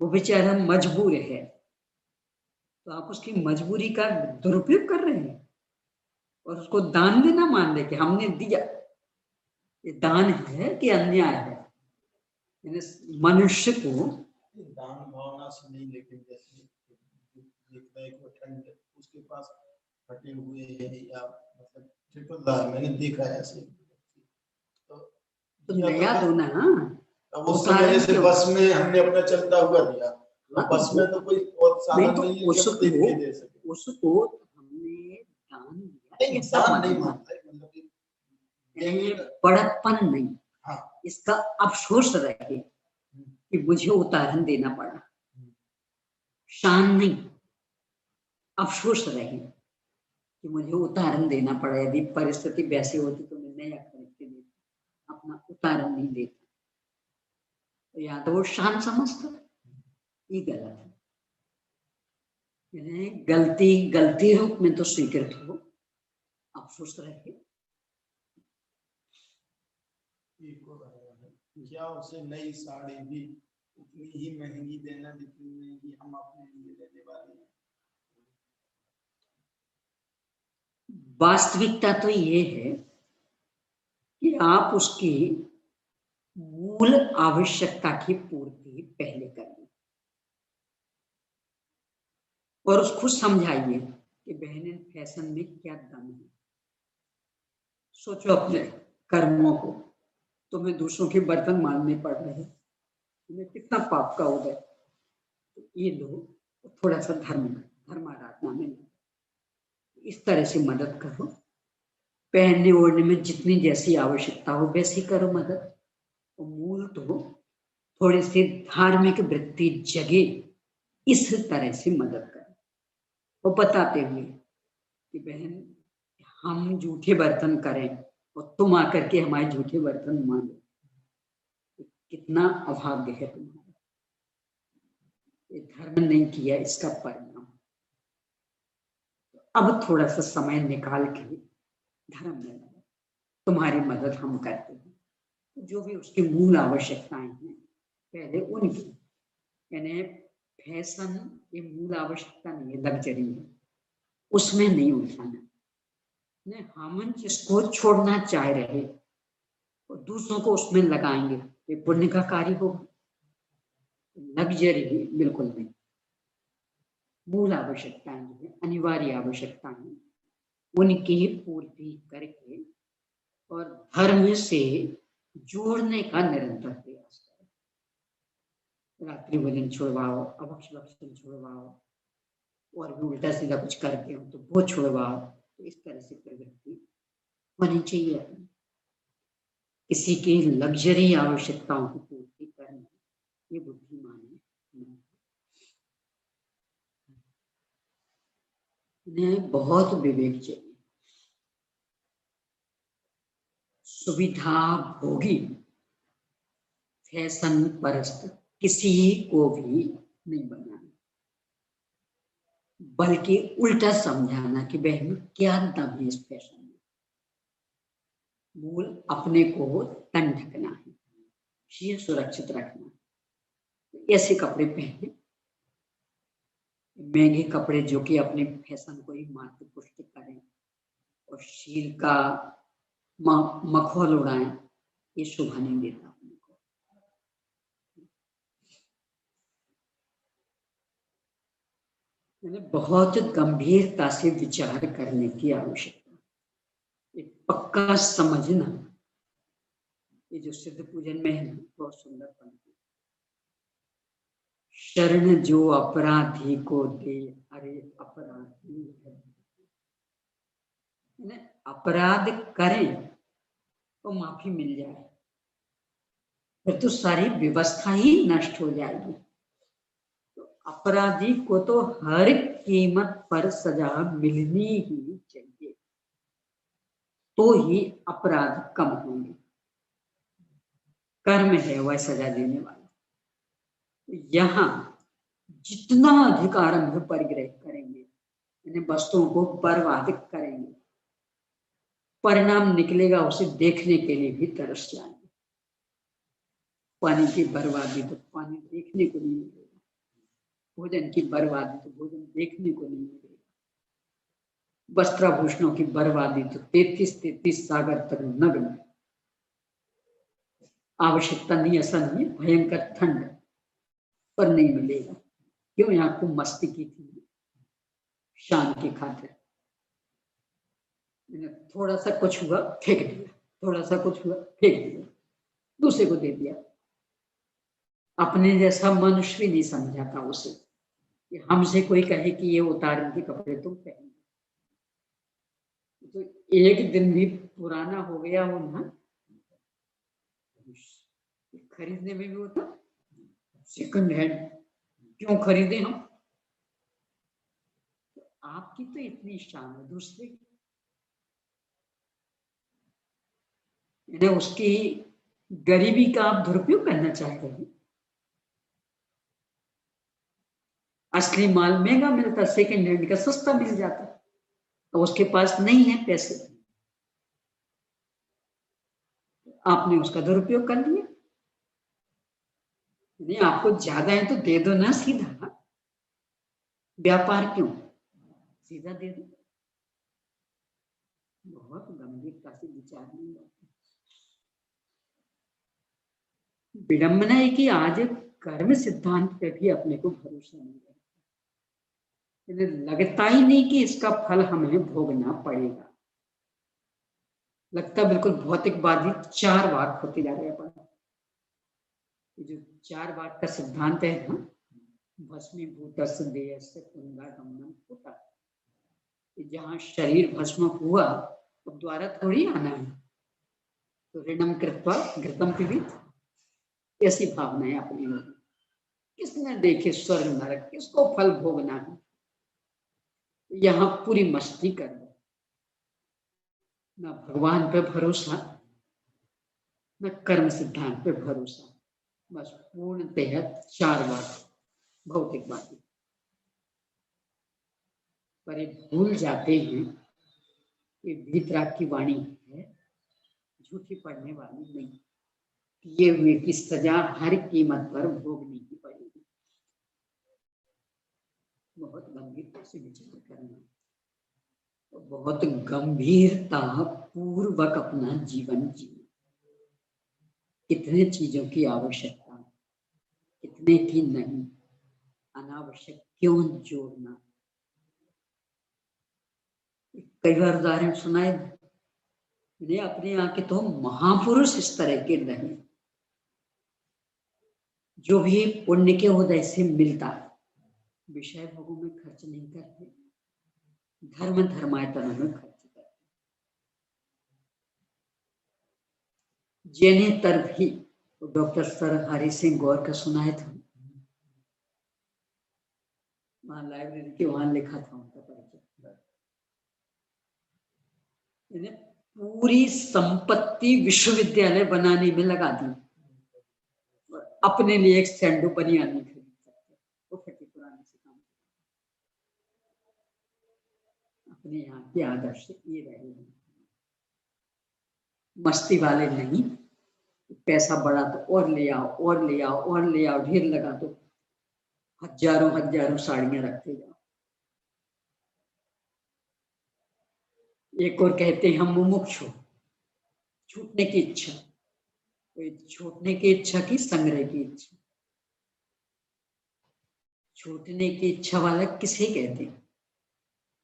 वो बेचारा मजबूर है, तो आप उसकी मजबूरी का दुरुपयोग कर रहे हैं और उसको दान देना मान रहे कि हमने दिया। ये दान है कि अन्याय है? मनुष्य को दान भावना से नहीं, लेकिन जैसे ठंड उसके पास फटे हुए हैं या मतलब ट्रिपल दार मैंने देखा है ऐसे, तो नया दो ना। अब उस समय से बस में हमने अपना चलता हुआ दिया, तो बस में तो कोई और साधन नहीं है कि हम दे सके। उसको हमने दान दिया, दान नहीं मानता, मतलब बड़प्पन नहीं। हाँ, इसका अफसोस रहे कि मुझे उदाहरण देना पड़ा, शान नहीं, अफसोस रहे कि मुझे उदाहरण देना पड़ा। यदि परिस्थिति वैसी होती तो मैं नया खरीद के देता, अपना उदाहरण नहीं देता। तो या तो वो शान समझता, ये गलत है। गलती गलती रूप में तो स्वीकृत हो, अफसोस रहे। क्या उसे नई साड़ी भी उतनी ही महंगी देना जितनी महंगी हम अपने लिए लेने वाले हैं? वास्तविकता तो ये है कि आप उसकी मूल आवश्यकता की पूर्ति पहले करिए और उसको समझाइए कि बहनें फैशन में क्या दम है। सोचो अपने कर्मों को, तुम्हें दूसरों के बर्तन मानने पड़ रहे हैं, तुम्हें कितना पाप का उदय। तो ये लोग थोड़ा सा धर्म आराधना में इस तरह से मदद करो। पहनने ओढ़ने में जितनी जैसी आवश्यकता हो वैसी करो मदद। और मूल तो थोड़ी सी धार्मिक वृत्ति जगे, इस तरह से मदद करें। और बताते हुए कि बहन हम झूठे बर्तन करें और तुम आकर के हमारे झूठे बर्तन मानो, कितना अभाग्य है तुम्हारा। ये धर्म नहीं किया, इसका परिणाम। अब थोड़ा सा समय निकाल के धर्म में लगा, तुम्हारी मदद हम करते हैं। जो भी उसकी मूल आवश्यकताएं हैं पहले उनकी, यानी फैशन ये मूल आवश्यकता नहीं है, लग्जरी है, उसमें नहीं उलझाना। हम जिसको छोड़ना चाह रहे और दूसरों को उसमें लगाएंगे, ये पुण्य का कार्य होगा। लग्जरी बिल्कुल नहीं। मूल आवश्यकताएं जो है, अनिवार्य आवश्यकताएं, उनकी पूर्ति करके और धर्म से जोड़ने का निरंतर प्रयास करें। रात्रि भोजन छुड़वाओ, अभक्ष भक्षण छुड़वाओ, और भी उल्टा सीधा कुछ करते हो तो वो छुड़वाओ। तो इस तरह से प्रवृत्ति होनी चाहिए अपनी। किसी की लग्जरी आवश्यकताओं की पूर्ति करना, ये बुद्धिमान है। इन्हें बहुत विवेक चाहिए। सुविधा भोगी फैशन परस्त किसी को भी नहीं बनाना, बल्कि उल्टा समझाना कि बहन क्या दम है इस फैशन में। मूल अपने को तन ढकना है, शीर सुरक्षित रखना। ऐसे कपड़े पहने, महंगे कपड़े जो कि अपने फैशन को ही मात्र पुष्ट करें और शीर का मखौल उड़ाएं, ये शोभा नहीं देता अपने को। बहुत गंभीरता से विचार करने की आवश्यकता, एक पक्का समझना। ये जो सिद्ध पूजन में है बहुत सुंदर पंक्ति, शरण जो अपराधी को दे, अरे अपराधी है। अपराध करें तो माफी मिल जाए, फिर तो सारी व्यवस्था ही नष्ट हो जाएगी। तो अपराधी को तो हर कीमत पर सजा मिलनी ही चाहिए, तो ही अपराध कम होंगे। कर्म है वह सजा देने वाला। यहाँ जितना अधिकार हम परिग्रह करेंगे, यानी वस्तुओं को बर्बाद करेंगे, परिणाम निकलेगा उसे देखने के लिए भी तरस जाएंगे। पानी की बर्बादी तो पानी देखने को नहीं मिलेगा, भोजन की बर्बादी तो भोजन देखने को नहीं मिलेगा, वस्त्राभूषणों की बर्बादी तो 33 सागर तक नग्न। आवश्यकता नहीं, ऐसा नहीं, भयंकर ठंड पर नहीं मिलेगा। क्यों? यहाँ को मस्ती की थी शान की खातिर। थोड़ा सा कुछ हुआ फेंक दिया, थोड़ा सा कुछ हुआ फेंक दिया, दूसरे को दे दिया। अपने जैसा मनुष्य भी नहीं समझा था उसे कि हमसे कोई कहे कि ये उतारन के कपड़े तुम पहन, तो एक दिन भी पुराना हो गया हो ना, खरीदने में भी होता सेकंड हैंड। क्यों खरीदे हम? आपकी तो इतनी शान है, दूसरे की उसकी गरीबी का आप दुरुपयोग करना चाहते हैं। असली माल महंगा मिलता, सेकंड हैंड का सस्ता मिल जाता, तो उसके पास नहीं है पैसे, आपने उसका दुरुपयोग कर लिया। नहीं, आपको ज्यादा है तो दे दो ना सीधा, व्यापार क्यों, सीधा दे दो। बहुत गंभीरता से विचार नहीं होता। विडंबना है कि आज कर्म सिद्धांत पे भी अपने को भरोसा नहीं है, लगता ही नहीं कि इसका फल हमें भोगना पड़ेगा। लगता बिल्कुल भौतिकवादी चार वाक होते जा रहे हैं। जो चार वाक का सिद्धांत है ना, भस्मीभूतस्य देहस्य पुनरागमनम होता, जहाँ शरीर भस्म हुआ तो द्वारा थोड़ी आना है, तो ऋणम कृत्वा घृतम पिबेत, ऐसी भावना है अपनी में। किसने देखे स्वर्ग नरक, किसको फल भोगना है, यहाँ पूरी मस्ती कर दो, न भगवान पे भरोसा न कर्म सिद्धांत पे भरोसा, बस पूर्णतः चार बात भौतिकवादी। पर ये भूल जाते हैं कि भीतराग की वाणी है, झूठी पड़ने वाली नहीं, किए हुए की सजा हर कीमत पर भोगनी ही पड़ेगी। बहुत गंभीरता से विचार करना, तो बहुत गंभीरता पूर्वक अपना जीवन जीना। कितने चीजों की आवश्यकता, कितने की नहीं, अनावश्यक क्यों जोड़ना। कई बार उदाहरण सुनाए, अपने यहाँ के तो महापुरुष इस तरह के नहीं, जो भी पुण्य के उदय से मिलता विषय भोगों में खर्च नहीं करते, धर्म धर्मायतन में खर्च करते। जेने तर भी तो डॉक्टर सर हरि सिंह गौर का सुनाए था, वहां लाइब्रेरी के वहां लिखा था उनका परिचय। पूरी संपत्ति विश्वविद्यालय बनाने में लगा दी, अपने लिए एक सैंडो बनियान नहीं खरीद सकते, वो फटी पुराने से काम। अपने यहाँ के आदर्श ये रहे, मस्ती वाले नहीं, पैसा बढ़ा तो और ले आओ और ले आओ और ले आओ, ढेर लगा दो, हजारों हजारों साड़ियां रखते जाओ। एक और कहते हैं हम मुमुक्षु, छूटने की इच्छा, छूटने की इच्छा की संग्रह की इच्छा। छूटने की इच्छा वाला किसे कहते हैं,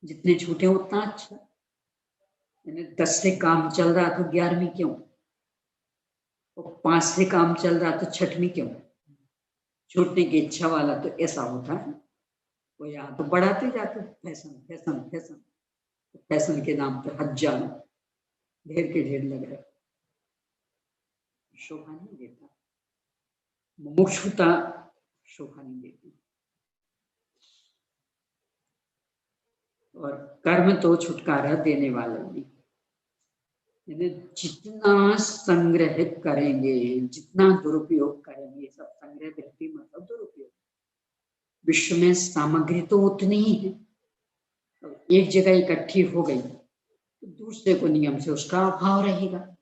जितने छूटे उतना अच्छा। 10 से काम चल रहा तो 11वीं क्यों, और 5 से काम चल रहा तो 6वीं क्यों। छूटने की इच्छा वाला तो ऐसा होता है, वो यहाँ तो बढ़ाते जाते फैशन फैशन फैशन, तो फैशन के नाम पर हजारों ढेर के ढेर लग रहे, शोभा नहीं देता। मुमुक्षुता शोभा नहीं देती। और कर्म तो छुटकारा देने वाला नहीं, जितना संग्रह करेंगे, जितना दुरुपयोग करेंगे, सब संग्रह वृत्ति मतलब दुरुपयोग। विश्व में सामग्री तो उतनी ही है, एक जगह इकट्ठी हो गई तो दूसरे को नियम से उसका अभाव रहेगा,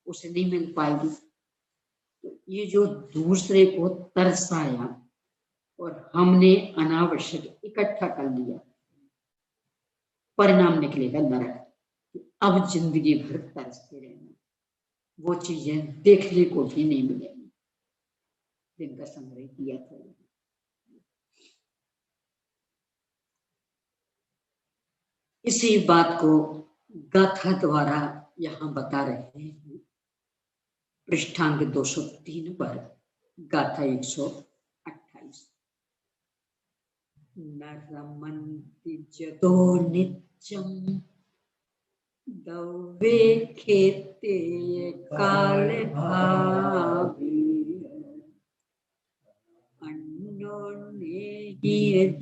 उसे नहीं मिल पाएगी। तो ये जो दूसरे को तरसाया और हमने अनावश्यक इकट्ठा कर लिया, परिणाम निकलेगा नरक। अब जिंदगी भर तरसते रहना, वो चीजें देखने को भी नहीं मिलेगी जिनका संग्रह किया था। इसी बात को गाथा द्वारा यहाँ बता रहे हैं, पृष्ठांक 203 पर गाथा 128। न रमन्ति जतो नित्यं दवे खेते काल भावी, अन्योन्ये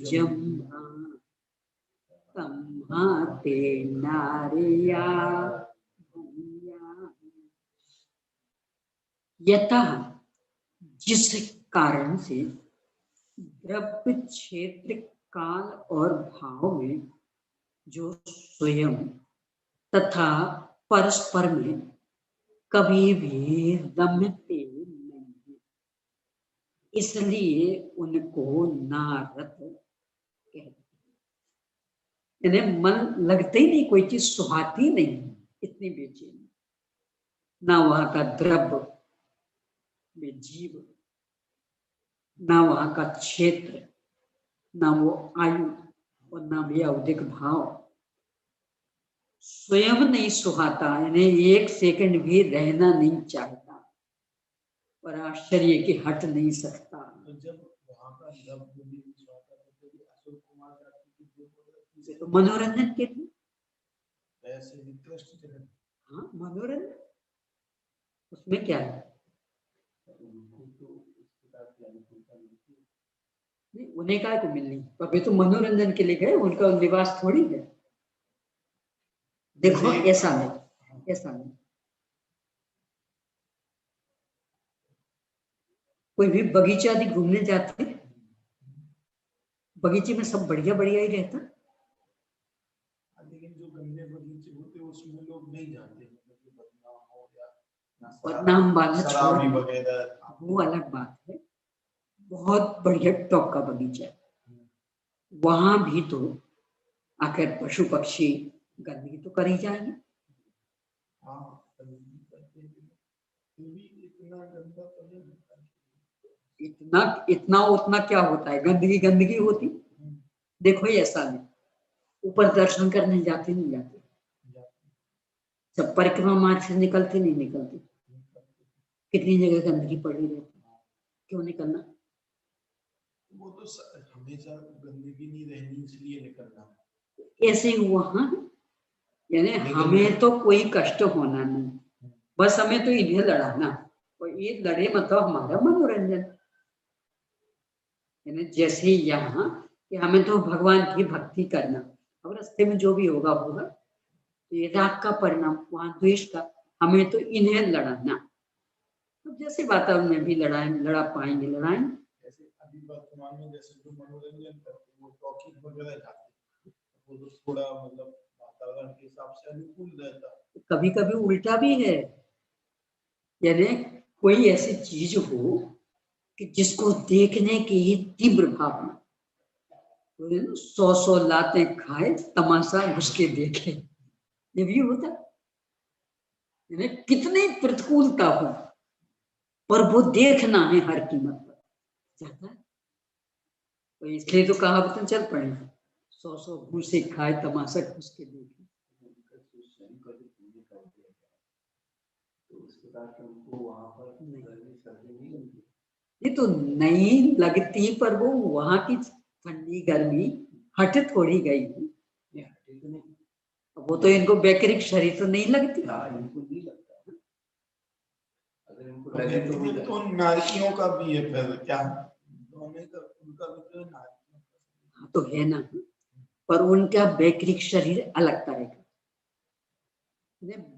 जम्भा भाते नारिया यतः जिस कारण से द्रव्य क्षेत्र काल और भाव में जो स्वयं तथा परस्पर में कभी भी रमते नहीं है, इसलिए उनको नारद कहते हैं। इन्हें मन लगते ही नहीं, कोई चीज सुहाती नहीं, इतनी बेचैनी। ना वहां का द्रव्य में जीव, ना वहां का क्षेत्र, ना वो आयु और ना भी औदिक भाव, स्वयं नहीं सुहाता, इन्हें एक सेकंड भी रहना नहीं चाहता और आश्चर्य की हट नहीं सकता। तो जब वहां का द्रव्य भी सुहाता तो अशोक कुमार तो मनोरंजन के लिए ऐसे विकृष्ट जगत। हाँ, मनोरंजन, उसमें क्या है? नहीं, उन्हें काय को मिलनी, अभी तो मनोरंजन के लिए गए, उनका निवास थोड़ी है। देखो ऐसा नहीं, ऐसा नहीं, कोई भी बगीचा आदि घूमने जाते हैं, बगीचे में सब बढ़िया बढ़िया ही रहता, लेकिन जो गंदे बगीचे होते हैं उसमें लोग नहीं जाते, मतलब बदनाम हो या बदनाम वाला शराबी वगैरह, वो अलग बात है। बहुत बढ़िया टॉप का बगीचा है, वहां भी तो आखिर पशु पक्षी गंदगी तो कर ही जाएंगे। इतना इतना उतना क्या होता है, गंदगी गंदगी होती। देखो ये ऐसा नहीं, ऊपर दर्शन करने जाते नहीं जाते, सब परिक्रमा मार्ग से निकलते नहीं निकलते, कितनी जगह गंदगी पड़ी रहती, क्यों निकलना? वो तो हमेशा गंदगी नहीं रहनी इसलिए निकलना। ऐसे ही हुआ। हाँ, यानी हमें तो कोई कष्ट होना नहीं, बस हमें तो इन्हें लड़ाना, और ये लड़े मतलब हमारा मनोरंजन। यानी जैसे यहाँ कि हमें तो भगवान की भक्ति करना, अब रास्ते में जो भी होगा होगा, तो ये राग का परिणाम, वहां द्वेष का, हमें तो इन्हें लड़ाना। तो जैसे वातावरण में भी लड़ा पाएंगे लड़ाएंगे। जैसे अभी वर्तमान में जैसे जो मनोरंजन करते हैं वो टॉकीज वगैरह जाते हैं, वो तो थोड़ा मतलब वातावरण के हिसाब से अनुकूल रहता है। कभी कभी उल्टा भी है, यानी कोई ऐसी चीज हो कि जिसको देखने की ही तीव्र भावना, 100 लातें खाए तमाशा उसके देखे, ये भी होता। यानी कितनी प्रतिकूलता हो पर वो देखना है हर कीमत पर जाता है। तो इसलिए तो कहावतें चल पड़े, 100 घूसे खाए तमाशा उसके देखे। ये तो नहीं लगती, पर वो वहां की ठंडी गर्मी हट थोड़ी गई, वो तो इनको वैकृक शरीर तो नहीं लगती। तो नारियों का भी है फिर क्या, उनका भी तो हाँ तो है ना, पर उनका वैकृक शरीर अलग तरह का,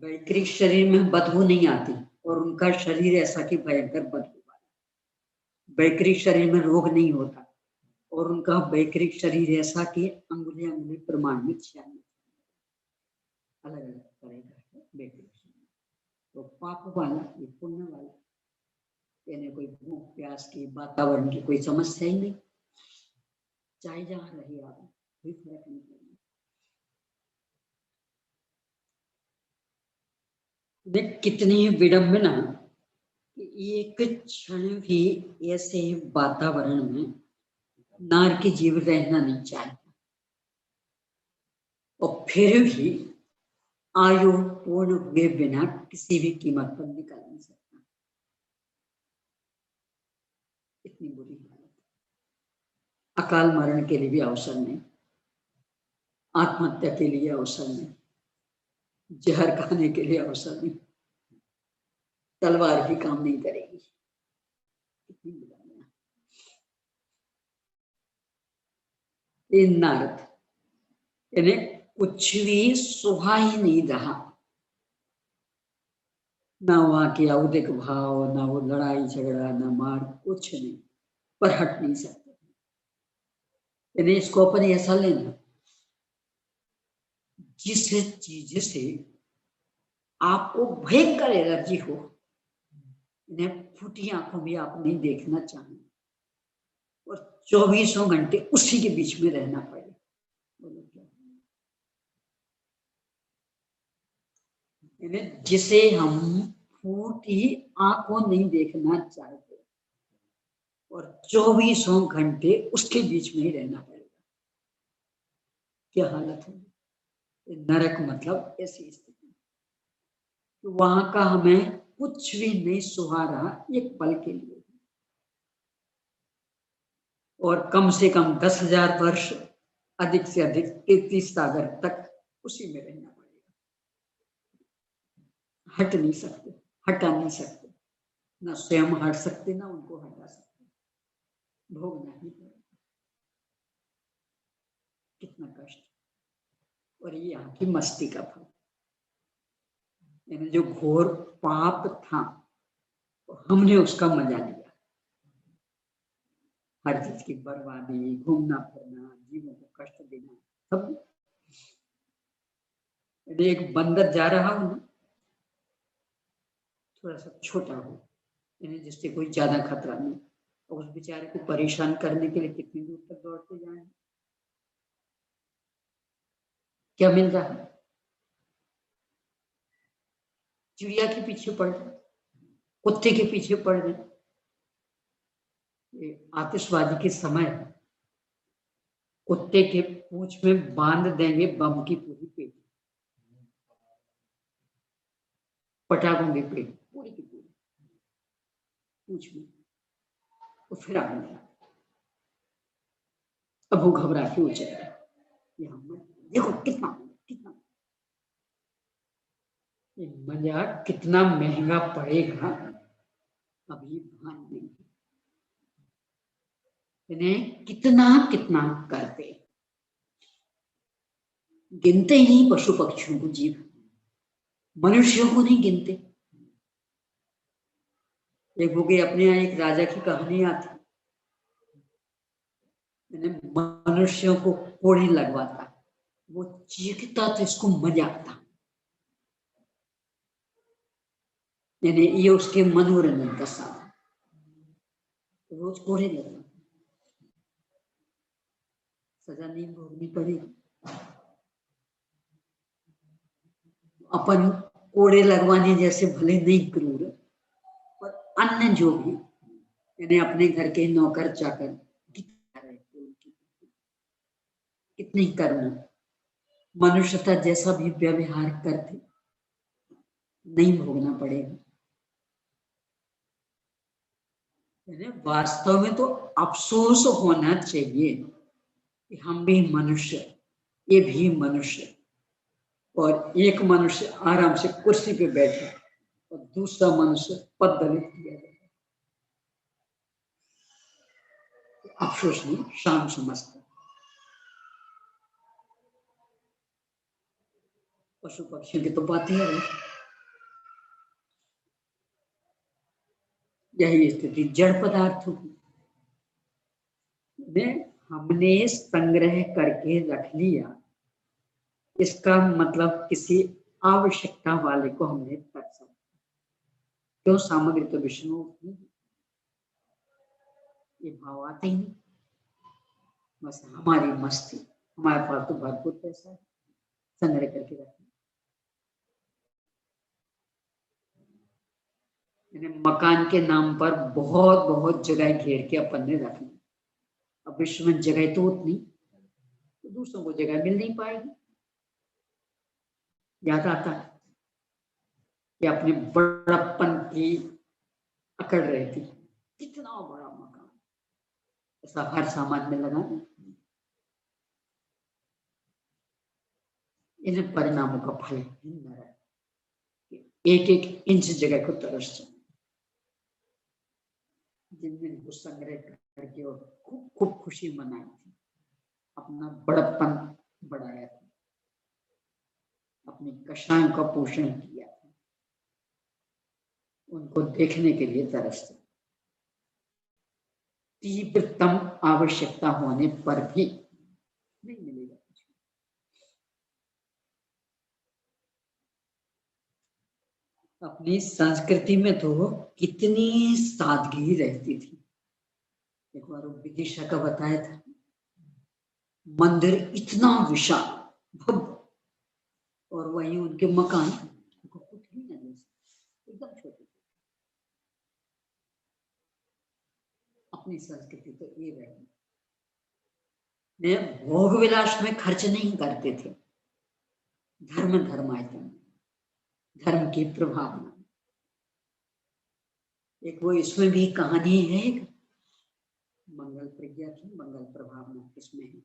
वैकृक शरीर में बदबू नहीं आती, और उनका शरीर ऐसा कि भयंकर बदबू वाला। वैकृक शरीर में रोग नहीं होता, और उनका वैकृक शरीर ऐसा कि अंगुली अंगुली प्रमाण में अलग अलग तरह का है वैकृक शरीर। तो पाप वाला, ये पुण्य वाला, यानी कोई भूख प्यास की वातावरण की कोई समस्या ही नहीं, चाहे जहां रहे आप, कोई फर्क नहीं पड़ेगा। देख कितनी विडंबना कि एक क्षण भी ऐसे वातावरण में नार के जीव रहना नहीं चाहता, और फिर भी आयु पूर्ण हुए बिना किसी भी कीमत पर निकल नहीं सकता। इतनी बुरी हालत, अकाल मरण के लिए भी अवसर नहीं, आत्महत्या के लिए अवसर नहीं, जहर खाने के लिए अवसर नहीं, तलवार भी काम नहीं करेगी। इतनी बुराइयां। नारद यानी कुछ भी सुहा ही नहीं रहा, ना वहां के औदिक भाव, ना वो लड़ाई झगड़ा, ना मार, कुछ नहीं, पर हट नहीं सकते। यानी इसको अपन ऐसा लेना, जिस चीज से आपको भयंकर एलर्जी हो, इन्हें फूटी आंखों भी आप नहीं देखना चाहें और 24 घंटे उसी के बीच में रहना पड़े, बोलो क्या? जिसे हम फूटी आंखों नहीं देखना चाहते और 24 घंटे उसके बीच में ही रहना पड़ेगा, क्या हालत होगी? नरक मतलब ऐसी स्थिति, वहां का हमें कुछ भी नहीं सुहा रहा एक पल के लिए, और कम से कम 10,000 वर्ष, अधिक से अधिक 33 सागर तक उसी में रहना पड़ेगा। हट नहीं सकते, हटा नहीं सकते, ना स्वयं हट सकते, ना उनको हटा सकते, भोगना ही पड़ेगा। कितना कष्ट, और ये यहाँ की मस्ती का फल, यानी जो घोर पाप था हमने उसका मजा लिया, हर चीज की बर्बादी, घूमना फिरना, जीवों को कष्ट देना, सब। एक बंदर जा रहा हो ना, थोड़ा सा छोटा हो, यानी जिससे कोई ज्यादा खतरा नहीं, और उस बेचारे को परेशान करने के लिए कितनी दूर तक दौड़ते जाए, क्या मिल रहा है? चिड़िया के पीछे पड़ रहे, कुत्ते के पीछे पड़ रहे। ये आतिशबाजी के समय कुत्ते के पूंछ में बांध देंगे बम की पूरी पेटी, पटाखों की पेटी पूरी की पूरी पूंछ में, तो फिर आगे अब वो घबरा के हो जाएगा। देखो कितना कितना ये मजा कितना महंगा पड़ेगा, अभी भान नहीं, इन्हें कितना कितना करते, गिनते ही नहीं पशु पक्षियों को, जीव मनुष्यों को नहीं गिनते। एक हो गई अपने यहाँ एक राजा की कहानी आती, मनुष्यों को कोड़े लगवाता, वो चीखता तो इसको मजा आता, यानी ये उसके मनोरंजन का साधन, रोज कोड़े लगवा, सजा नहीं भोगनी पड़ेगी। अपन कोड़े लगवाने जैसे भले नहीं क्रूर, पर अन्य जो भी यानी अपने घर के नौकर चाकर कितनी कर्म, मनुष्यता जैसा भी व्यवहार करते, नहीं भोगना पड़ेगा। वास्तव में तो अफसोस होना चाहिए कि हम भी मनुष्य, ये भी मनुष्य, और एक मनुष्य आराम से कुर्सी पे बैठे और दूसरा मनुष्य पद दलित किया जाए, अफसोस नहीं, शान समझता। पशु पक्षियों की तो बात है, यही स्थिति जड़ पदार्थों की, हमने संग्रह करके रख लिया, इसका मतलब किसी आवश्यकता वाले को हमने कर सकता, क्यों? सामग्री तो विष्णु की, ये भाव आते ही नहीं, बस हमारी मस्ती, हमारे पास तो भरपूर पैसा है, संग्रह करके रखना। मकान के नाम पर बहुत बहुत जगह घेर के अपन ने रखना, अब विश्व में जगह तो उतनी, तो दूसरों को जगह मिल नहीं पाएगी। याद आता है कि अपने बड़प्पन की अकड़ रही थी, कितना बड़ा मकान, ऐसा हर सामान में लगाना, इन परिणामों का फल एक एक इंच जगह को तरस जाए। जिन दिन को संग्रह करके और खूब खूब खुशी मनाई थी, अपना बड़प्पन बढ़ाया था, अपनी कषायों का पोषण किया था, उनको देखने के लिए तरसते। तीव्रतम आवश्यकता होने पर भी नहीं मिलेगा कुछ। अपनी संस्कृति में तो कितनी सादगी रहती थी। एक बार विदिशा का बताया था, मंदिर इतना विशाल भव्य और वहीं उनके मकान कुछ भी नहीं, एकदम छोटे। अपनी संस्कृति तो ये रही, वे भोग विलास में खर्च नहीं करते थे। धर्म धर्मायतन, धर्म की प्रभावना। एक वो इसमें भी कहानी है, मंगल प्रज्ञा की मंगल प्रभावना किसमें है,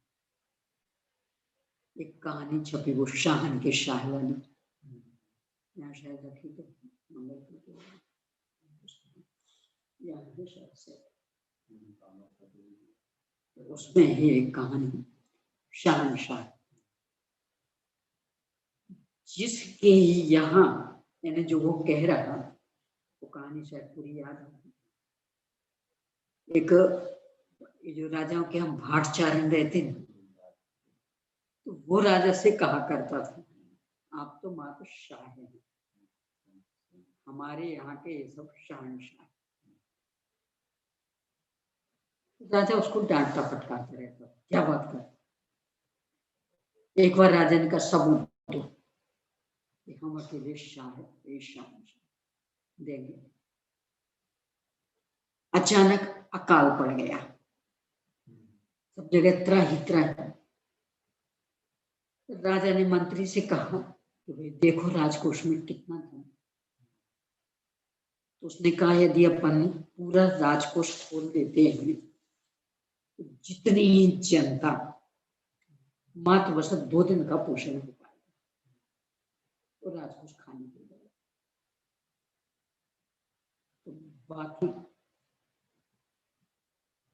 एक कहानी छपी वो शाहन के शाह वाली, यहाँ शायद रखी तो मंगल प्रज्ञा उसमें है एक कहानी शहनशाह, जिसके यहाँ यानी जो वो कह रहा, वो कहानी शायद पूरी याद है। एक जो राजाओं के हम भाटचारण रहते हैं, तो वो राजा से कहा करता था, आप तो मात्र शाह हैं, हमारे यहाँ के ये सब शहनशाह। राजा उसको डांटता फटकारता रहता, क्या बात कर। एक बार राजा ने कहा सबूत दो, हम अकेले शाह है, शहनशाह देंगे। अचानक अकाल पड़ गया, सब जगह त्राही त्राही। राजा ने मंत्री से कहा कि भाई देखो राजकोष में कितना धन। तो उसने कहा यदि अपन पूरा राजकोष खोल देते हैं, तो जितनी जनता मात्र बस 2 दिन का पोषण हो पाएगा, तो राजकोष खाली हो जाएगा। तो बाकी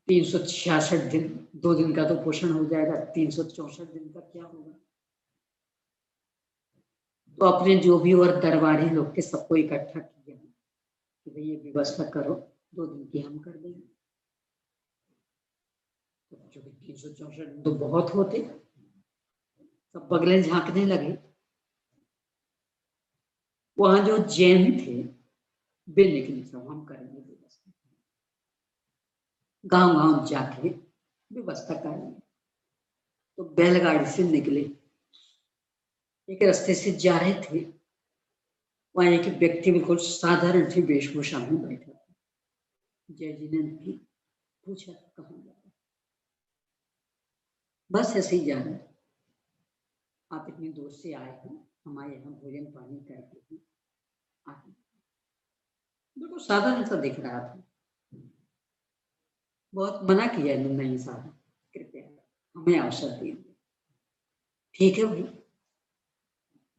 366 दिन, 2 दिन का तो पोषण हो जाएगा, 364 दिन का क्या होगा। तो अपने जो भी और दरबारी लोग के सबको इकट्ठा किया कि भाई ये व्यवस्था करो, 2 दिन की हम कर देंगे। जो 364 दिन तो बहुत होते, सब बगले झांकने लगे। वहां जो जैन थे वे निकले, सब हम करेंगे व्यवस्था, गांव गांव जाके व्यवस्था करेंगे। तो बैलगाड़ी से निकले, एक रास्ते से जा रहे थे, वहां एक व्यक्ति बिल्कुल साधारण सी वेशभूषा में बैठा था। जय जी ने भी पूछा कहाँ जा रहे, बस ऐसे ही जा रहे, आप इतनी दूर से आए हैं, हमारे यहाँ भोजन पानी करके ही आए। बिल्कुल साधारण सा दिख रहा था। बहुत मना किया नहीं साहब, कृपया हमें अवसर दीजिए। ठीक है भाई,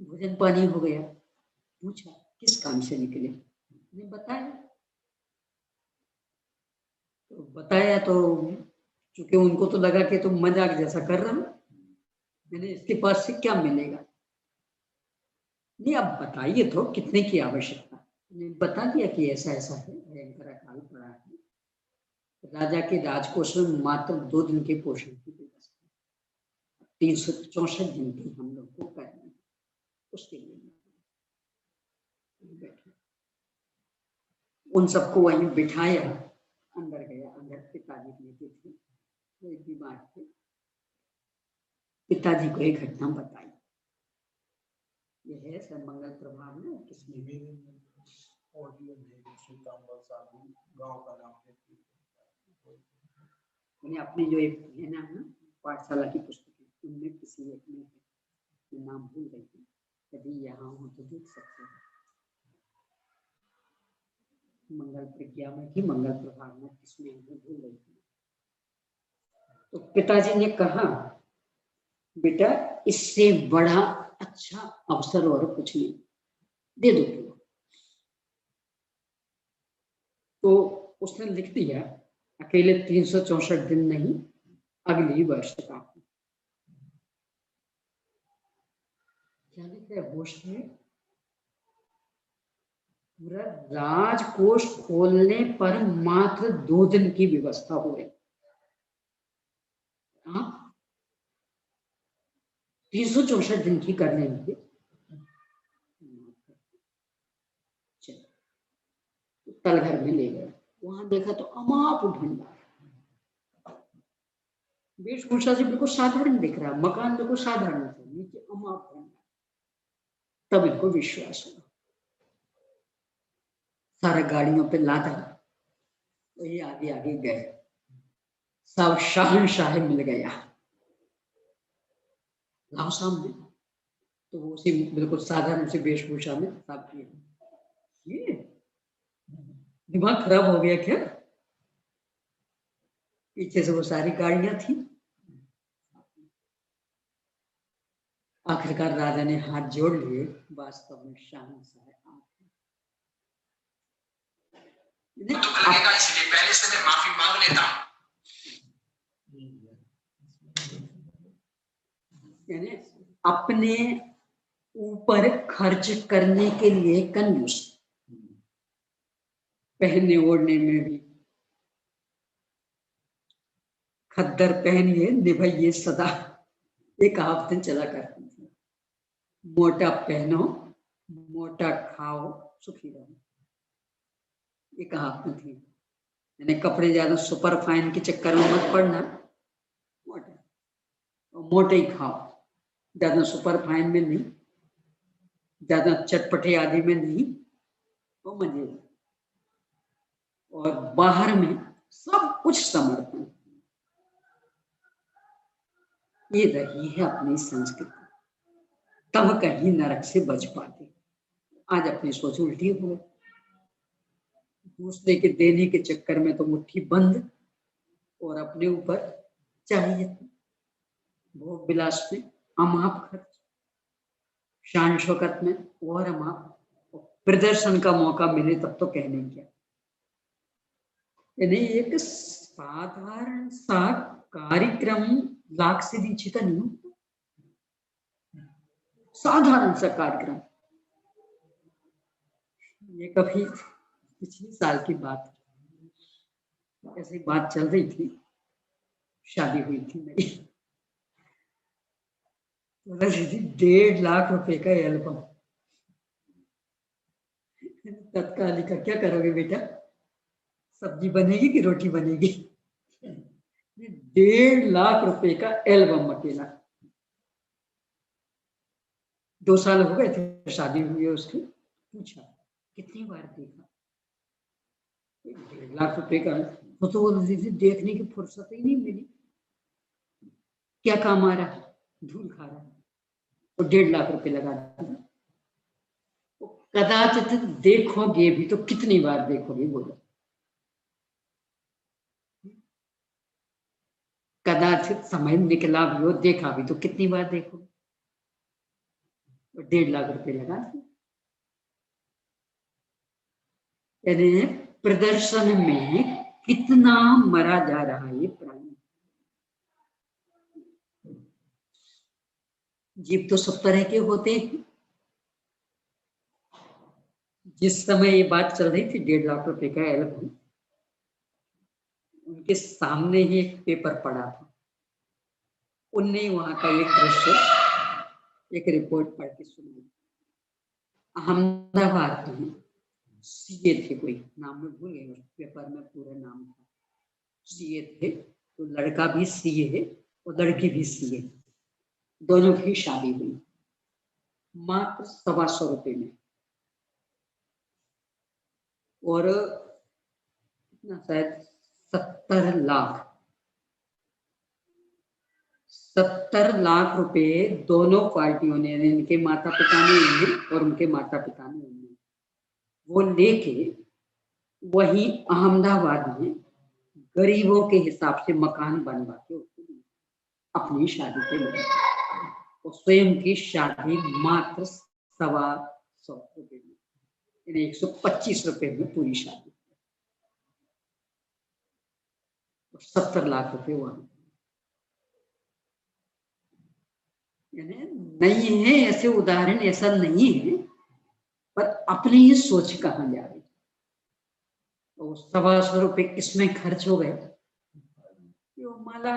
भोजन पानी हो गया। पूछा किस काम से निकले, बताया। तो बताया तो चूंकि उनको तो लगा कि तुम मजाक जैसा कर रहा हूं, मैंने इसके पास से क्या मिलेगा। नहीं आप बताइए तो कितने की आवश्यकता। बता दिया कि ऐसा ऐसा है, भयंकर अकाल पड़ा है, राजा के राजकोष में मात्र 2 दिन के पोषण की व्यवस्था, 364 दिन की हम लोग को करनी है, उसके लिए बैठे। उन सबको वहीं बिठाया, अंदर गया। अंदर पिताजी लेते थे, वो एक बीमार थे। पिताजी को एक घटना बताई, ये है सर मंगल प्रभाव में किसमें भी गांव का नाम मैंने अपने जो एक है ना पाठशाला की पुस्तक उनमें किसी एक में नाम भूल गई थी, यदि यहाँ हो तो देख सकते हैं। मंगल प्रज्ञा में थी, मंगल प्रभाव में किसमें भूल गई थी। तो पिताजी ने कहा बेटा इससे बड़ा अच्छा अवसर और कुछ नहीं, दे दो। तो उसने लिख दिया अकेले 364 दिन नहीं, अगली वर्ष का। क्या लिखा है होश में? पूरा राजकोष खोलने पर मात्र 2 दिन की व्यवस्था हो रही। 364 दिन की कर लेंगे। तल घर में ले गए, वहां देखा तो अमाप भंडार। वेशभूषा से बिल्कुल साधारण दिख रहा, मकान बिल्कुल साधारण था, नीचे अमाप भंडार। तब इनको विश्वास हुआ, सारे गाड़ियों पे लादा, वही आगे आगे गए, सब शहंशाह मिल गया लाओ सामने। तो वो उसी बिल्कुल साधारण से वेशभूषा में सब ये दिमाग खराब हो गया क्या? पीछे से वो सारी गाड़ियां थी। आखिरकार राजा ने हाथ जोड़ लिए, वास्तव में शहंशाह करेगा, इसलिए पहले से मैं माफी मांग लेता हूं। यानी अपने ऊपर खर्च करने के लिए कंजूस, पहनने ओढ़ने में भी खद्दर पहनिए निभाइए सदा, एक कहावत चला करती थी। मोटा पहनो मोटा खाओ सुखी रहो, ये कहावत थी। यानी कपड़े ज्यादा सुपर फाइन के चक्कर में मत पड़ना, मोटे और मोटे ही खाओ, ज्यादा सुपर फाइन में नहीं, ज्यादा चटपटे आदि में नहीं, तो मजे। और बाहर में सब कुछ समर्पण, ये रही है अपनी संस्कृति। तब कहीं नरक से बच पाते, आज अपनी सोच उल्टी हो गई। दूसरे के देने के चक्कर में तो मुट्ठी बंद, और अपने ऊपर चाहिए भोग विलास में अमाप खर्च, शान शौकत में और अमाप, प्रदर्शन का मौका मिले तब तो कहने क्या। यानी एक साधारण सा कार्यक्रम लाख से नीचे का नहीं होता, साधारण सा कार्यक्रम। ये कभी पिछले साल की बात, ऐसी बात चल रही थी, शादी हुई थी मेरी, 1.5 लाख रुपए का एल्बम। तत्काल का क्या करोगे बेटा, सब्जी बनेगी कि रोटी बनेगी? 1.5 लाख रुपए का एल्बम अकेला। 2 साल हो गए थे शादी हुई है उसकी, पूछा कितनी बार देखा, 1.5 लाख रुपए का। तो वो देखने की फुर्सत ही नहीं मिली, क्या काम आ रहा है, धूल खा रहा है, और 1.5 लाख रुपए लगा दिया। कदाचित देखोगे भी तो कितनी बार देखोगे बोलो, कदाचित समय निकला भी हो, देखा भी तो कितनी बार देखोगे, 1.5 लाख रुपए लगा दिए। यानी प्रदर्शन में कितना मरा जा रहा है ये प्राणी। जीव तो सब तरह के होते हैं। जिस समय ये बात चल रही थी 1.5 लाख रुपए का एल्बम, उनके सामने ही एक पेपर पड़ा था, उनने वहां का एक दृश्य, एक रिपोर्ट पढ़ के सुनी। अहमदाबाद में सीए थे, कोई नाम में भूल गए, पेपर में पूरा नाम था, सीए थे। तो लड़का भी सीए है और लड़की भी सीए, दोनों की शादी हुई मात्र 125 रुपए में। और शायद 70 लाख रुपए दोनों पार्टियों ने, इनके माता पिता ने उन्हें और उनके माता पिता ने उन्हें, वो लेके वही अहमदाबाद में गरीबों के हिसाब से मकान बनवा के अपनी शादी के लिए, और स्वयं की शादी मात्र 125 रुपए में, यानी 125 रुपए में पूरी शादी, 70 लाख रुपए वहां। नहीं है ऐसे उदाहरण, ऐसा नहीं है, पर अपनी ही सोच कहाँ जा रही। तो 125 रुपए किसमें खर्च हो गए? वो माला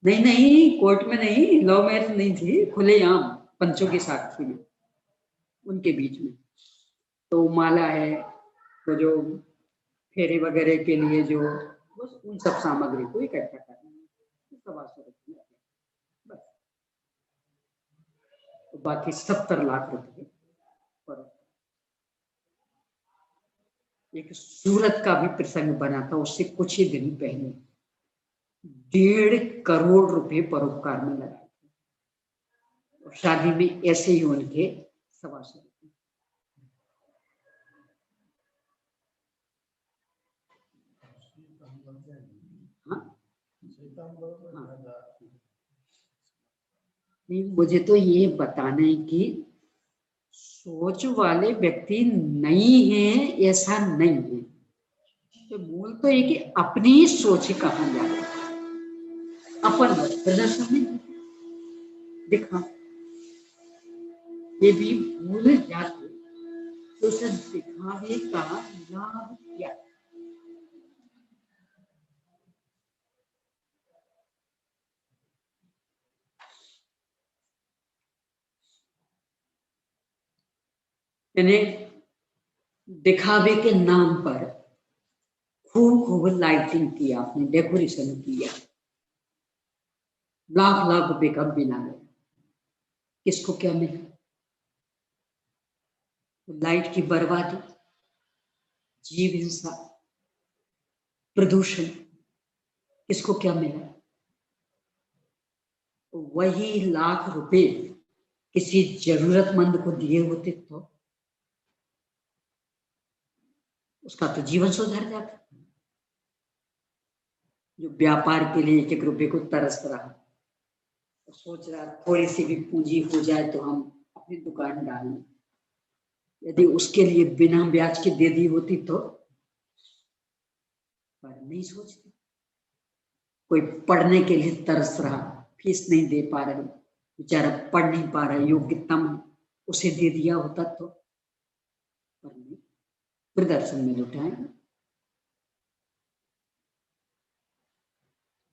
नहीं नहीं, कोर्ट में नहीं, लव मैरिज नहीं थी, खुलेआम पंचों की साक्षी में, उनके बीच में। तो माला है, तो जो फेरे वगैरह के लिए जो, बस उन सब सामग्री को इकट्ठा करना है, 125 रुपये बस। तो बाकी 70 लाख रुपए पर। एक सूरत का भी प्रसंग बना था, उससे कुछ ही दिन पहले 1.5 करोड़ रुपए परोपकार में लगाए थे, और शादी में ऐसे ही उनके 125 रुपये। नहीं, मुझे तो ये बताना है कि सोच वाले व्यक्ति नहीं है ऐसा नहीं है, तो मूल तो ये कि अपनी ही सोच कहाँ जा रही, अपन प्रदर्शन नहीं दिखा, ये भी भूल जाते तो उसे दिखावे का लाभ क्या? यानी दिखावे के नाम पर खूब लाइटिंग किया, आपने डेकोरेशन किया, लाख लाख रुपए का बिना गया, किसको क्या मिला? लाइट की बर्बादी, जीव हिंसा, प्रदूषण, किसको क्या मिला? वही लाख रुपए किसी जरूरतमंद को दिए होते तो उसका तो जीवन सुधर जाता। जो व्यापार के लिए 1-1 रुपए को तरस रहा, सोच रहा थोड़ी सी भी पूंजी हो जाए तो हम अपनी दुकान डाल लें, यदि उसके लिए बिना ब्याज के दे दी होती तो, पर नहीं सोचते। कोई पढ़ने के लिए तरस रहा, फीस नहीं दे पा रहे, बेचारा पढ़ नहीं पा रहा, योग्यतम उसे दे दिया होता तो, पर नहीं, प्रदर्शन में लुटाएंगे।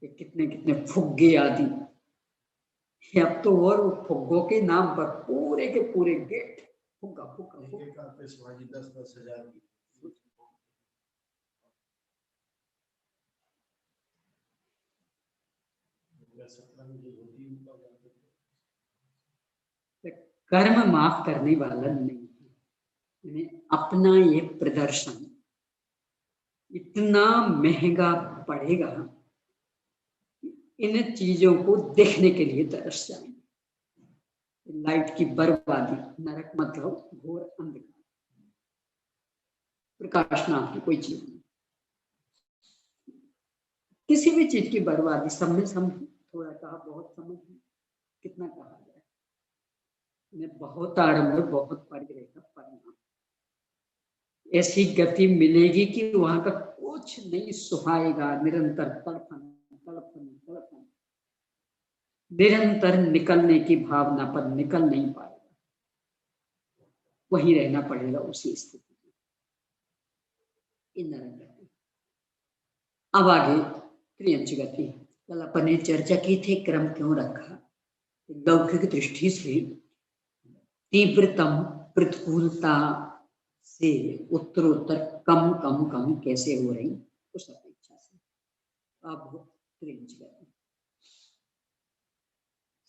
कितने कितने फुग्गे आदि, अब तो और फुग्गों के नाम पर पूरे के पूरे गेट फुग्गा फुग्गा। शिवाजी 10-10 हजार की कर्म माफ करने वाला नहीं है। अपना ये प्रदर्शन इतना महंगा पड़ेगा, इन चीजों को देखने के लिए तरस जाएंगे। लाइट की बर्बादी, नरक मतलब घोर अंधकार, प्रकाश नाम की कोई चीज नहीं, किसी भी चीज की बर्बादी, सब में समझ, थोड़ा कहा बहुत समझ, कितना कहा जाए, बहुत आडंबर बहुत परिग्रह का परिणाम, ऐसी गति मिलेगी कि वहां का कुछ नहीं सुहाएगा, निरंतर तड़पन तड़पन तड़पन, निरंतर निकलने की भावना पर निकल नहीं पाएगा, वहीं रहना पड़ेगा उसी स्थिति में। गति। अब आगे त्रियंच गति, कल अपन ने चर्चा की थी, क्रम क्यों रखा, लौकिक दृष्टि से तीव्रतम प्रतिकूलता से उत्तरोत्तर कम कम कम कैसे हो रही उस अपेक्षा से। अब त्रियंच गति,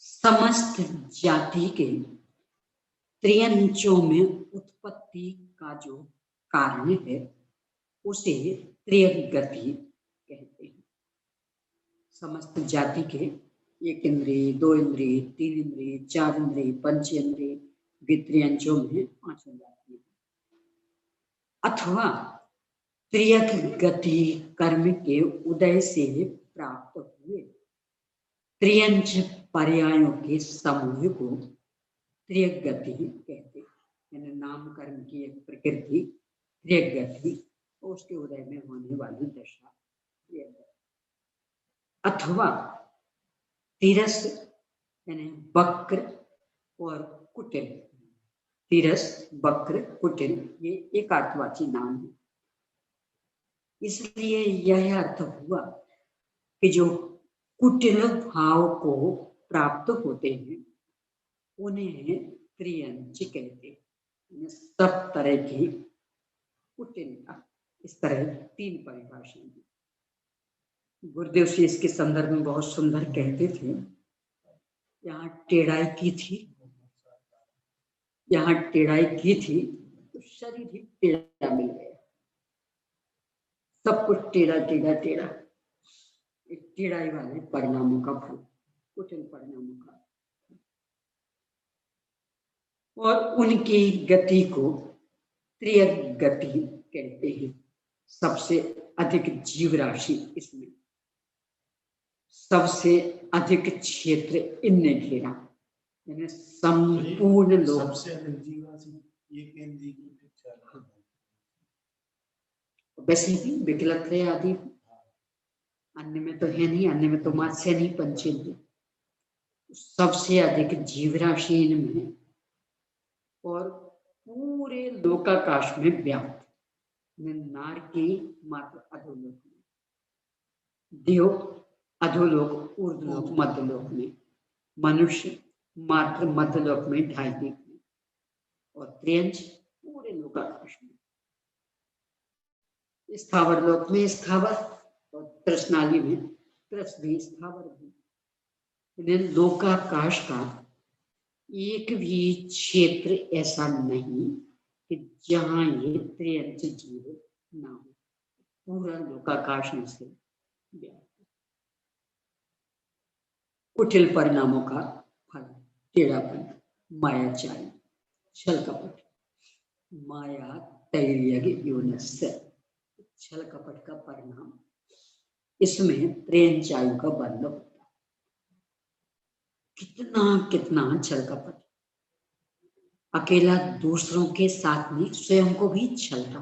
समस्त जाति के त्रियंचों में उत्पत्ति का जो कारण है उसे त्रियक गति कहते हैं। समस्त जाति के 1 इंद्रिय, 2 इंद्रिय, 3 इंद्रिय, 4 इंद्रिय, 5 इंद्रिय, त्रियंचों में 5 जाति है, अथवा त्रियक गति कर्म के उदय से प्राप्त हुए त्रियंच पर्यायों के समूह को त्रियक गति कहते हैं। नाम कर्म की एक प्रकृति त्रियक गति, उसके उदय में होने वाली दशा त्रियक गति, अथवा तिरस यानी वक्र और कुटिल। तिरस, वक्र, कुटिल ये एकार्थवाची नाम है। इसलिए यह अर्थ हुआ कि जो कुटिल भाव को प्राप्त होते हैं उन्हें त्रियंच कहते हैं। सब तरह की कुटिलता, इस तरह 3 परिभाषाएं। गुरुदेव श्री इसके संदर्भ में बहुत सुंदर कहते थे, यहाँ टेढ़ाई की थी, यहाँ टेढ़ाई की थी तो शरीर ही टेढ़ा मिल गया, सब कुछ टेढ़ा टेढ़ा टेढ़ा। टेढ़ाई वाले परिणामों का फल, कुटिल परिणामों का। और उनकी गति को त्रिय गति कहते हैं। सबसे अधिक जीव राशि इसमें, सबसे अधिक क्षेत्र इनने घेरा, यानी संपूर्ण लोग। सबसे अधिक जीव राशि ये केंद्रीय की पिक्चर। वैसे भी विकलत है आदि, अन्य में तो है नहीं, अन्य में तो मत्स्य नहीं पंचेंद्रिय। सबसे अधिक जीव राशि इनमें और पूरे लोकाकाश में व्याप्त। नारकी मात्र अधोलोक में, देव अधोलोक, ऊर्ध्वलोक, मध्यलोक में, मनुष्य मात्र मध्यलोक में 2.5 दीप में, और त्रियंच पूरे लोकाकाश में। स्थावर लोक में स्थावर और तृष्णाली में तृष भी, स्थावर भी। लोकाकाश का एक भी क्षेत्र ऐसा नहीं कि जहां ये त्रियंच जीव ना हो। पूरा लोकाकाश में से व्याप्त। कुटिल परिणामों का फल टेढ़ापन, मायाचारी, छल कपट। माया तैर्यग योनस्य, छल कपट का परिणाम, इसमें त्रियंचायु का बंध होता है। कितना कितना छल कपट, अकेला दूसरों के साथ में स्वयं को भी छलता।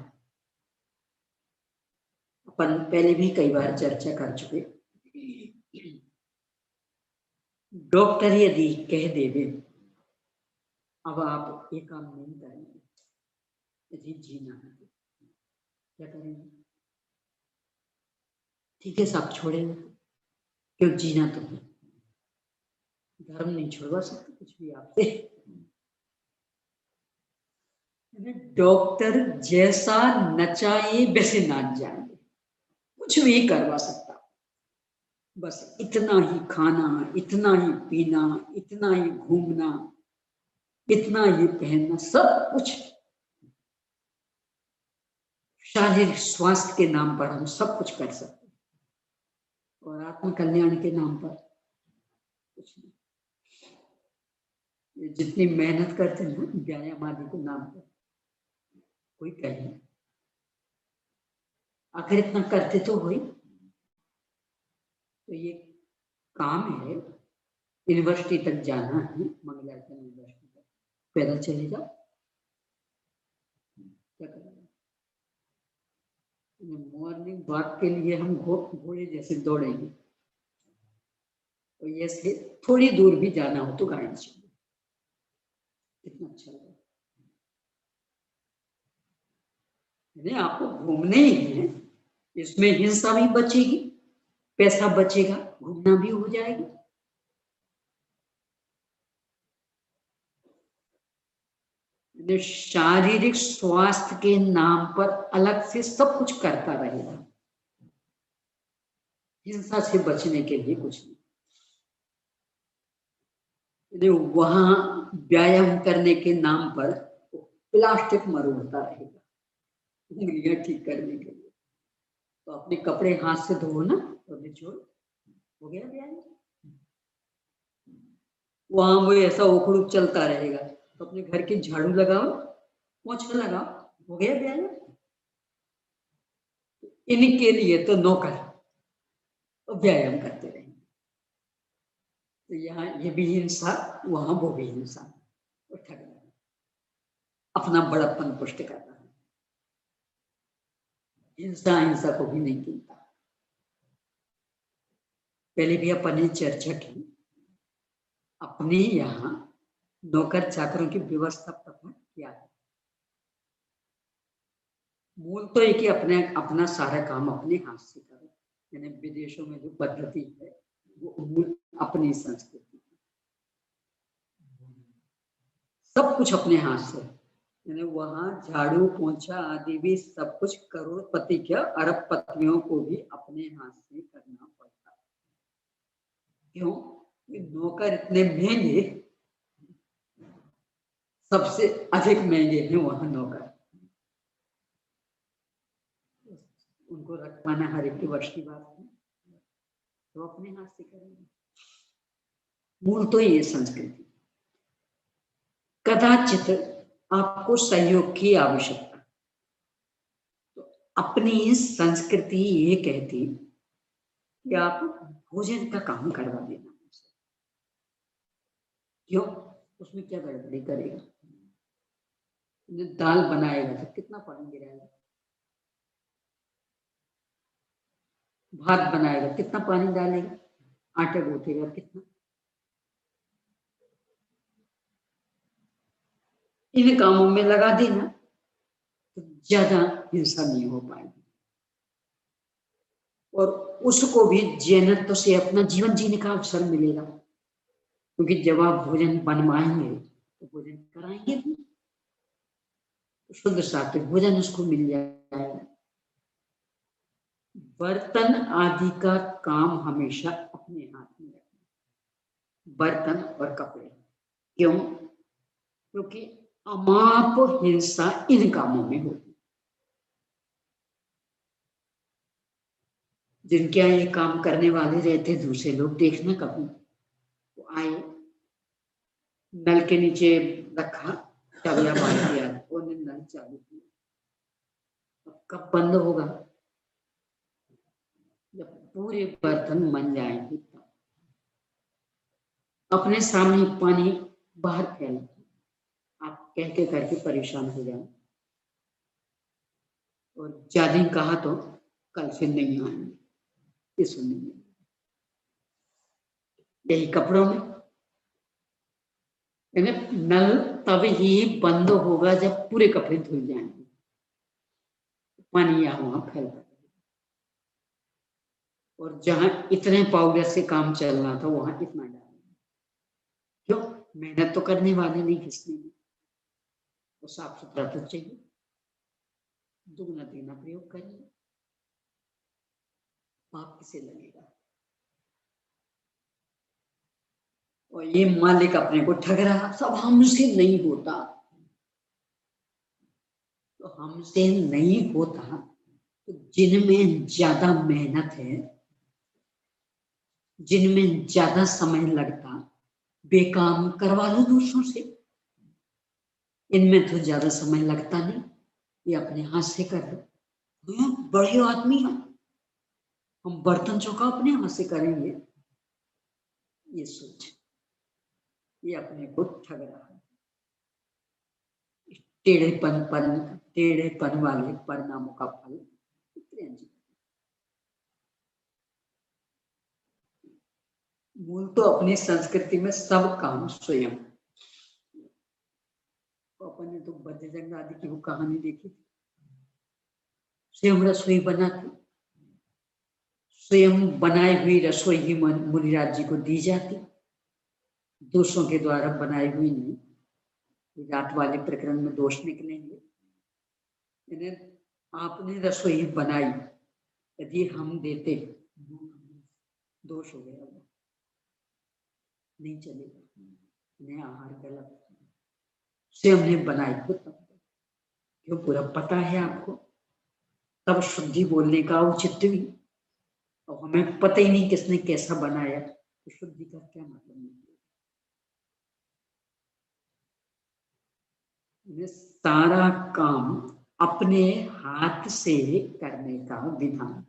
अपन पहले भी कई बार चर्चा कर चुके। डॉक्टर यदि कह देवे अब आप ये काम नहीं करेंगे, यदि जीना है क्या करेंगे? ठीक है, सब छोड़ेंगे, क्यों? जीना तो है। धर्म नहीं छोड़वा सकते कुछ भी आपसे। डॉक्टर जैसा नचाए वैसे नाच जाएंगे, कुछ भी करवा सकता। बस इतना ही खाना, इतना ही पीना, इतना ही घूमना, इतना ही पहनना, सब कुछ शारीरिक स्वास्थ्य के नाम पर हम सब कुछ कर सकते हैं, और आत्म कल्याण के नाम पर कुछ नहीं। जितनी मेहनत करते हैं व्यायाम आदि के नाम पर, कोई कहे आखिर इतना करते तो हुई। तो ये काम है, यूनिवर्सिटी तक जाना है, मंगलाचरण यूनिवर्सिटी तक पैदल चले जाओ, क्या करेंगे? मॉर्निंग वॉक के लिए हम घोड़े जैसे दौड़ेंगे, तो ये थोड़ी दूर भी जाना हो तो गाड़ी चाहिए। कितना अच्छा लगा। आपको घूमने ही है, इसमें हिंसा भी बचेगी, पैसा बचेगा, घूमना भी हो जाएगा। शारीरिक स्वास्थ्य के नाम पर अलग से सब कुछ करता रहेगा, हिंसा से बचने के लिए कुछ नहीं। वहां व्यायाम करने के नाम पर प्लास्टिक मरोड़ता रहेगा उंगलियां ठीक करने के लिए। तो अपने कपड़े हाथ से धो ना और निचोड़, हो गया व्यायाम। वहां वो ऐसा उखड़ुक चलता रहेगा, तो अपने घर के झाड़ू लगाओ, पोछा लगाओ, हो गया व्यायाम। इनके लिए तो नौकर तो व्यायाम करते रहेंगे। तो यहाँ ये भी हिंसा, वहां वो भी हिंसा, अपना बड़प्पन पुष्ट करना है। हिंसा हिंसा को भी नहीं गिनता। पहले भी अपन ने चर्चा की अपने यहाँ नौकर चाकरों की व्यवस्था प्रथा क्या है? मूल तो एक ही, अपने अपना सारा काम अपने हाथ से करो। यानी विदेशों में जो पद्धति है वो मूल अपनी संस्कृति, सब कुछ अपने हाथ से। यानी वहां झाड़ू पोंछा आदि भी सब कुछ करोड़पति क्या अरबपतियों को भी अपने हाथ से करना पड़ता है। क्यों? नौकर इतने महंगे, सबसे अधिक महंगे हैं वहां नौकर, उनको रख पाना हर एक वर्ष की बात है, तो अपने हाथ से करेंगे। मूल तो ये संस्कृति। कदाचित आपको सहयोग की आवश्यकता, तो अपनी संस्कृति ये कहती कि आप भोजन का काम करवा देना। क्यों? उसमें क्या गड़बड़ी करेगा? दाल बनाएगा तो कितना पानी गिराएगा, भात बनाएगा कितना पानी डालेगा, आटे गूंथेगा कितना। इन कामों में लगा देना तो ज्यादा हिंसा नहीं हो पाएगी, और उसको भी जैनत्व से अपना जीवन जीने का अवसर मिलेगा। क्योंकि जब आप भोजन बनवाएंगे तो भोजन कराएंगे भी, तो शुद्ध सात्विक भोजन उसको मिल जाएगा। बर्तन आदि का काम हमेशा अपने हाथ में रखना, बर्तन और कपड़े। क्यों? क्योंकि अमाप हिंसा इन कामों में होती। जिनके यहाँ ये काम करने वाले रहते दूसरे लोग, देखना कभी तो आए, नल के नीचे रखा टबिया बांध दिया, उन्होंने नल चालू किया, अब कब बंद होगा? जब पूरे बर्तन बन जाएंगे। अपने सामने पानी बाहर फैल, आप कहते करके परेशान हो जाए, और ज्यादा कहा तो कल से नहीं आएंगे, ये सुनेंगे। यही कपड़ों में नल तब ही बंद होगा जब पूरे कपड़े धुल जाएंगे, पानी यहाँ वहां फैल जाएगा। और जहां इतने पाउडर से काम चल रहा था वहां इतना डालेंगे। क्यों? मेहनत तो करने वाले नहीं किसने भी, तो साफ सुथरा तो चाहिए, दुगना तिगना प्रयोग करिए, पाप किसे लगेगा? और ये मालिक अपने को ठग रहा, सब हमसे नहीं होता, तो हमसे नहीं होता तो जिनमें ज्यादा मेहनत है, जिनमें ज्यादा समय लगता, बेकाम करवा लो दूसरों से। इनमें तो ज्यादा समय लगता नहीं, ये अपने हाथ से कर लो। बड़े आदमी हम बर्तन चौका अपने हाथ से करेंगे, ये सोच, ये अपने को ठग रहा है। टेढ़ेपन वाले परिणामों का फल मूल तो अपनी संस्कृति में सब काम स्वयं। तो अपन ने तो बद्रजंग आदि की वो कहानी देखी थी, स्वयं रसोई बनाती, स्वयं बनाई हुई रसोई ही मुनिराज जी को दी जाती, दोषों के द्वारा बनाई हुई नहीं। रात वाले प्रकरण में दोष निकलेंगे। आपने रसोई बनाई, यदि हम देते दोष हो गया, नहीं चलेगा। इन्हें आहार गलत से हमने बनाई खुद, क्यों? पूरा पता है आपको, तब शुद्धि बोलने का औचित्य भी। और हमें पता ही नहीं किसने कैसा बनाया, तो शुद्धि का क्या मतलब नहीं। सारा काम अपने हाथ से करने का विधान।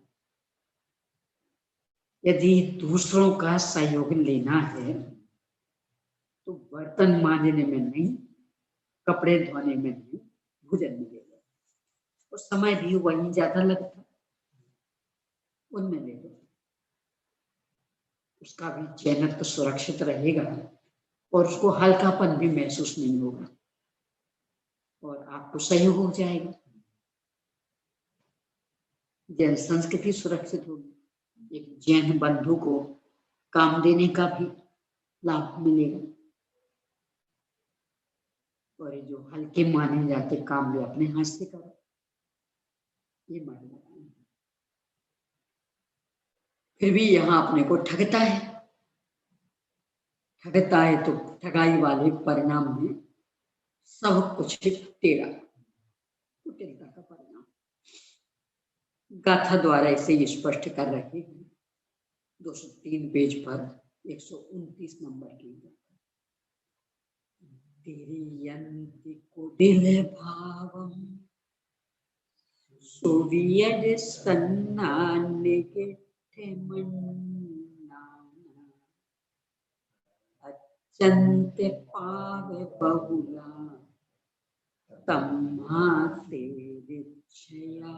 यदि दूसरों का सहयोग लेना है तो बर्तन मांजने में नहीं, कपड़े धोने में नहीं, भोजन मिलेगा, और समय भी वही ज्यादा लगता, उनमें ले लो, उसका भी चयन तो सुरक्षित रहेगा, और उसको हल्कापन भी महसूस नहीं होगा और आपको सहयोग हो जाएगा। जैन संस्कृति सुरक्षित होगी, एक जैन बंधु को काम देने का भी लाभ मिलेगा और जो हल्के माने जाते काम भी अपने हाथ से करो, ये मानना। फिर भी यहाँ अपने को ठगता है तो ठगाई वाले परिणाम में सब कुछ तेरा कुटिलता का परिणाम। गाथा द्वारा इसे स्पष्ट कर रहे हैं 203 पेज पर 129 नंबर की। तिर्यन्ति कुटिल भावम सुवियद सन्नान्य अच्यन्ते पावे बहुला तम्हाते विच्छया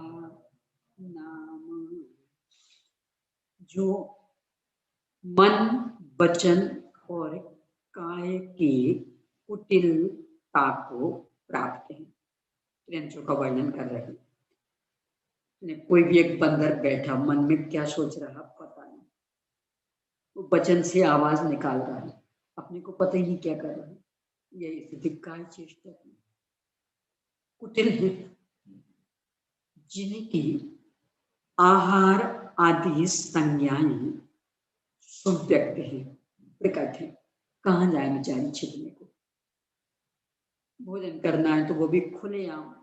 नाम। जो मन वचन और काय की कुटिलता को प्राप्त है, त्रियंचों का वर्णन कर रहे हैं। कोई भी एक बंदर बैठा मन में क्या सोच रहा पता नहीं, वो वचन से आवाज निकाल रहा है, अपने को पता ही नहीं क्या कर रहा है। यही स्थिति काय चेष्टा की कुटिल है, जिनकी आहार आदि संज्ञाएं सुव्यक्त है, प्रकट है। कहाँ जाए बेचारी छिपने को, भोजन करना है तो वो भी खुलेआम,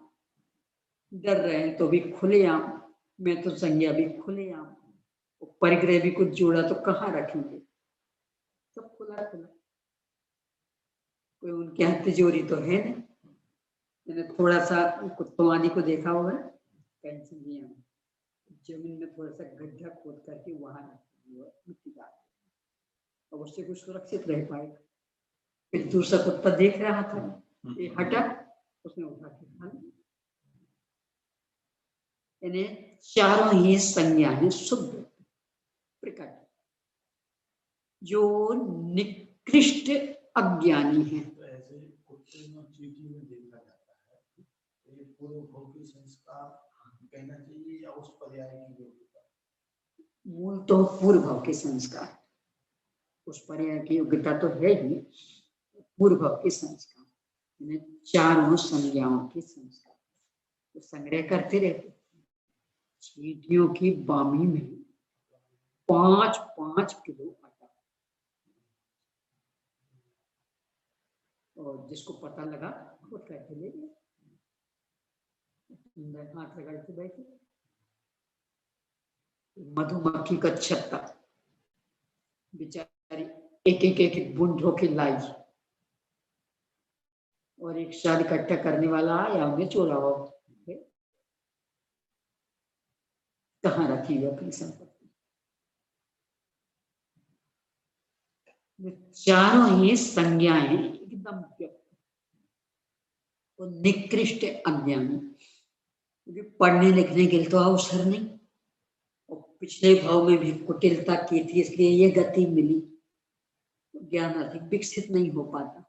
डर रहे हैं तो भी खुलेआम, मैं तो संज्ञा भी खुलेआम, परिग्रह भी कुछ जोड़ा तो कहाँ रखेंगे, सब खुला खुला। कोई उनके यहाँ तिजोरी तो है नहीं, मैंने थोड़ा सा कुत्तों आदि को देखा होगा पेंसिलिया में, जमीन में थोड़ा सा गड्ढा खोद करके वहां मिट्टी डाल, अब उससे कुछ सुरक्षित रह पाएगा। फिर दूसरा कुत्ता देख रहा था, ये हटा, उसने उठा के खा लिया। इन्हें चारों ही संज्ञाएं शुद्ध प्रकट, जो निकृष्ट अज्ञानी है। तो ऐसे कुत्ते में चींटी में देखा जाता है, ये पूर्व भोगी संस्कार कहना चाहिए या उस पर्याय की योग्यता? मूल तो पूर्व भाव के संस्कार, उस पर्याय की योग्यता तो है ही, पूर्व भाव के संस्कार, चारों संज्ञाओं के संस्कार तो संग्रह करते रहते। चींटियों की बामी में 5-5 किलो आटा, और जिसको पता लगा वो करके ले गया, हाथ लगा के बैठे। मधुमक्खी का छत्ता बेचारी एक बूंद ढो के लाई, और एक शाद इकट्ठा करने वाला आया, उन्हें चोरा हो, कहाँ रखी अपनी संपत्ति। चारों ही संज्ञाएं एकदम तो निकृष्ट अज्ञानी, क्योंकि पढ़ने लिखने के लिए तो अवसर नहीं, और पिछले भाव में भी कुटिलता की थी, इसलिए ये गति मिली, तो ज्ञान अधिक विकसित नहीं हो पाता।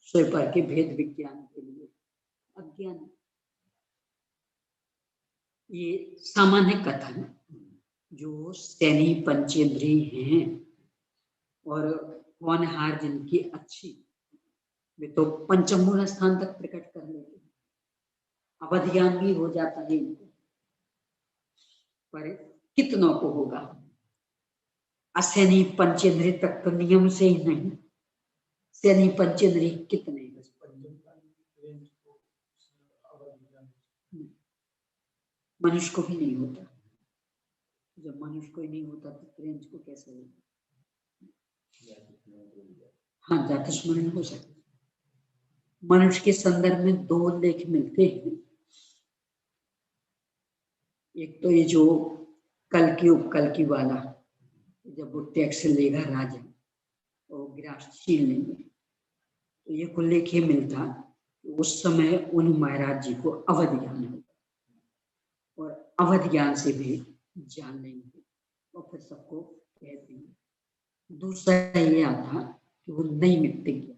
स्वयं के भेद विज्ञान के लिए अज्ञान, ये सामान्य कथन जो सैनी पंचेंद्री हैं और होनहार जिनकी अच्छी, वे तो पंचमूल स्थान तक प्रकट कर लेते हैं, अवध ज्ञान भी हो जाता है इनको, पर कितनों को होगा? असैनी पंचेंद्री तक तो नियम से ही नहीं, सैनी पंचेंद्री कितने, मनुष्य को भी नहीं होता। जब मनुष्य को ही नहीं होता तो प्रेंच को कैसे होगा? हाँ, जाति स्मरण हो सकता। मनुष्य के संदर्भ में 2 लेख मिलते हैं, एक तो ये जो कल की उपकल की वाला, जब वो टैक्स लेगा राजा और ग्रास छीन लेंगे, तो ये को लेख मिलता, उस समय उन महाराज जी को अवध ज्ञान होगा, और अवध ज्ञान से भी जान लेंगे और फिर सबको कह देंगे। दूसरा ये आता कि कि वो नैमित्तिक ज्ञान,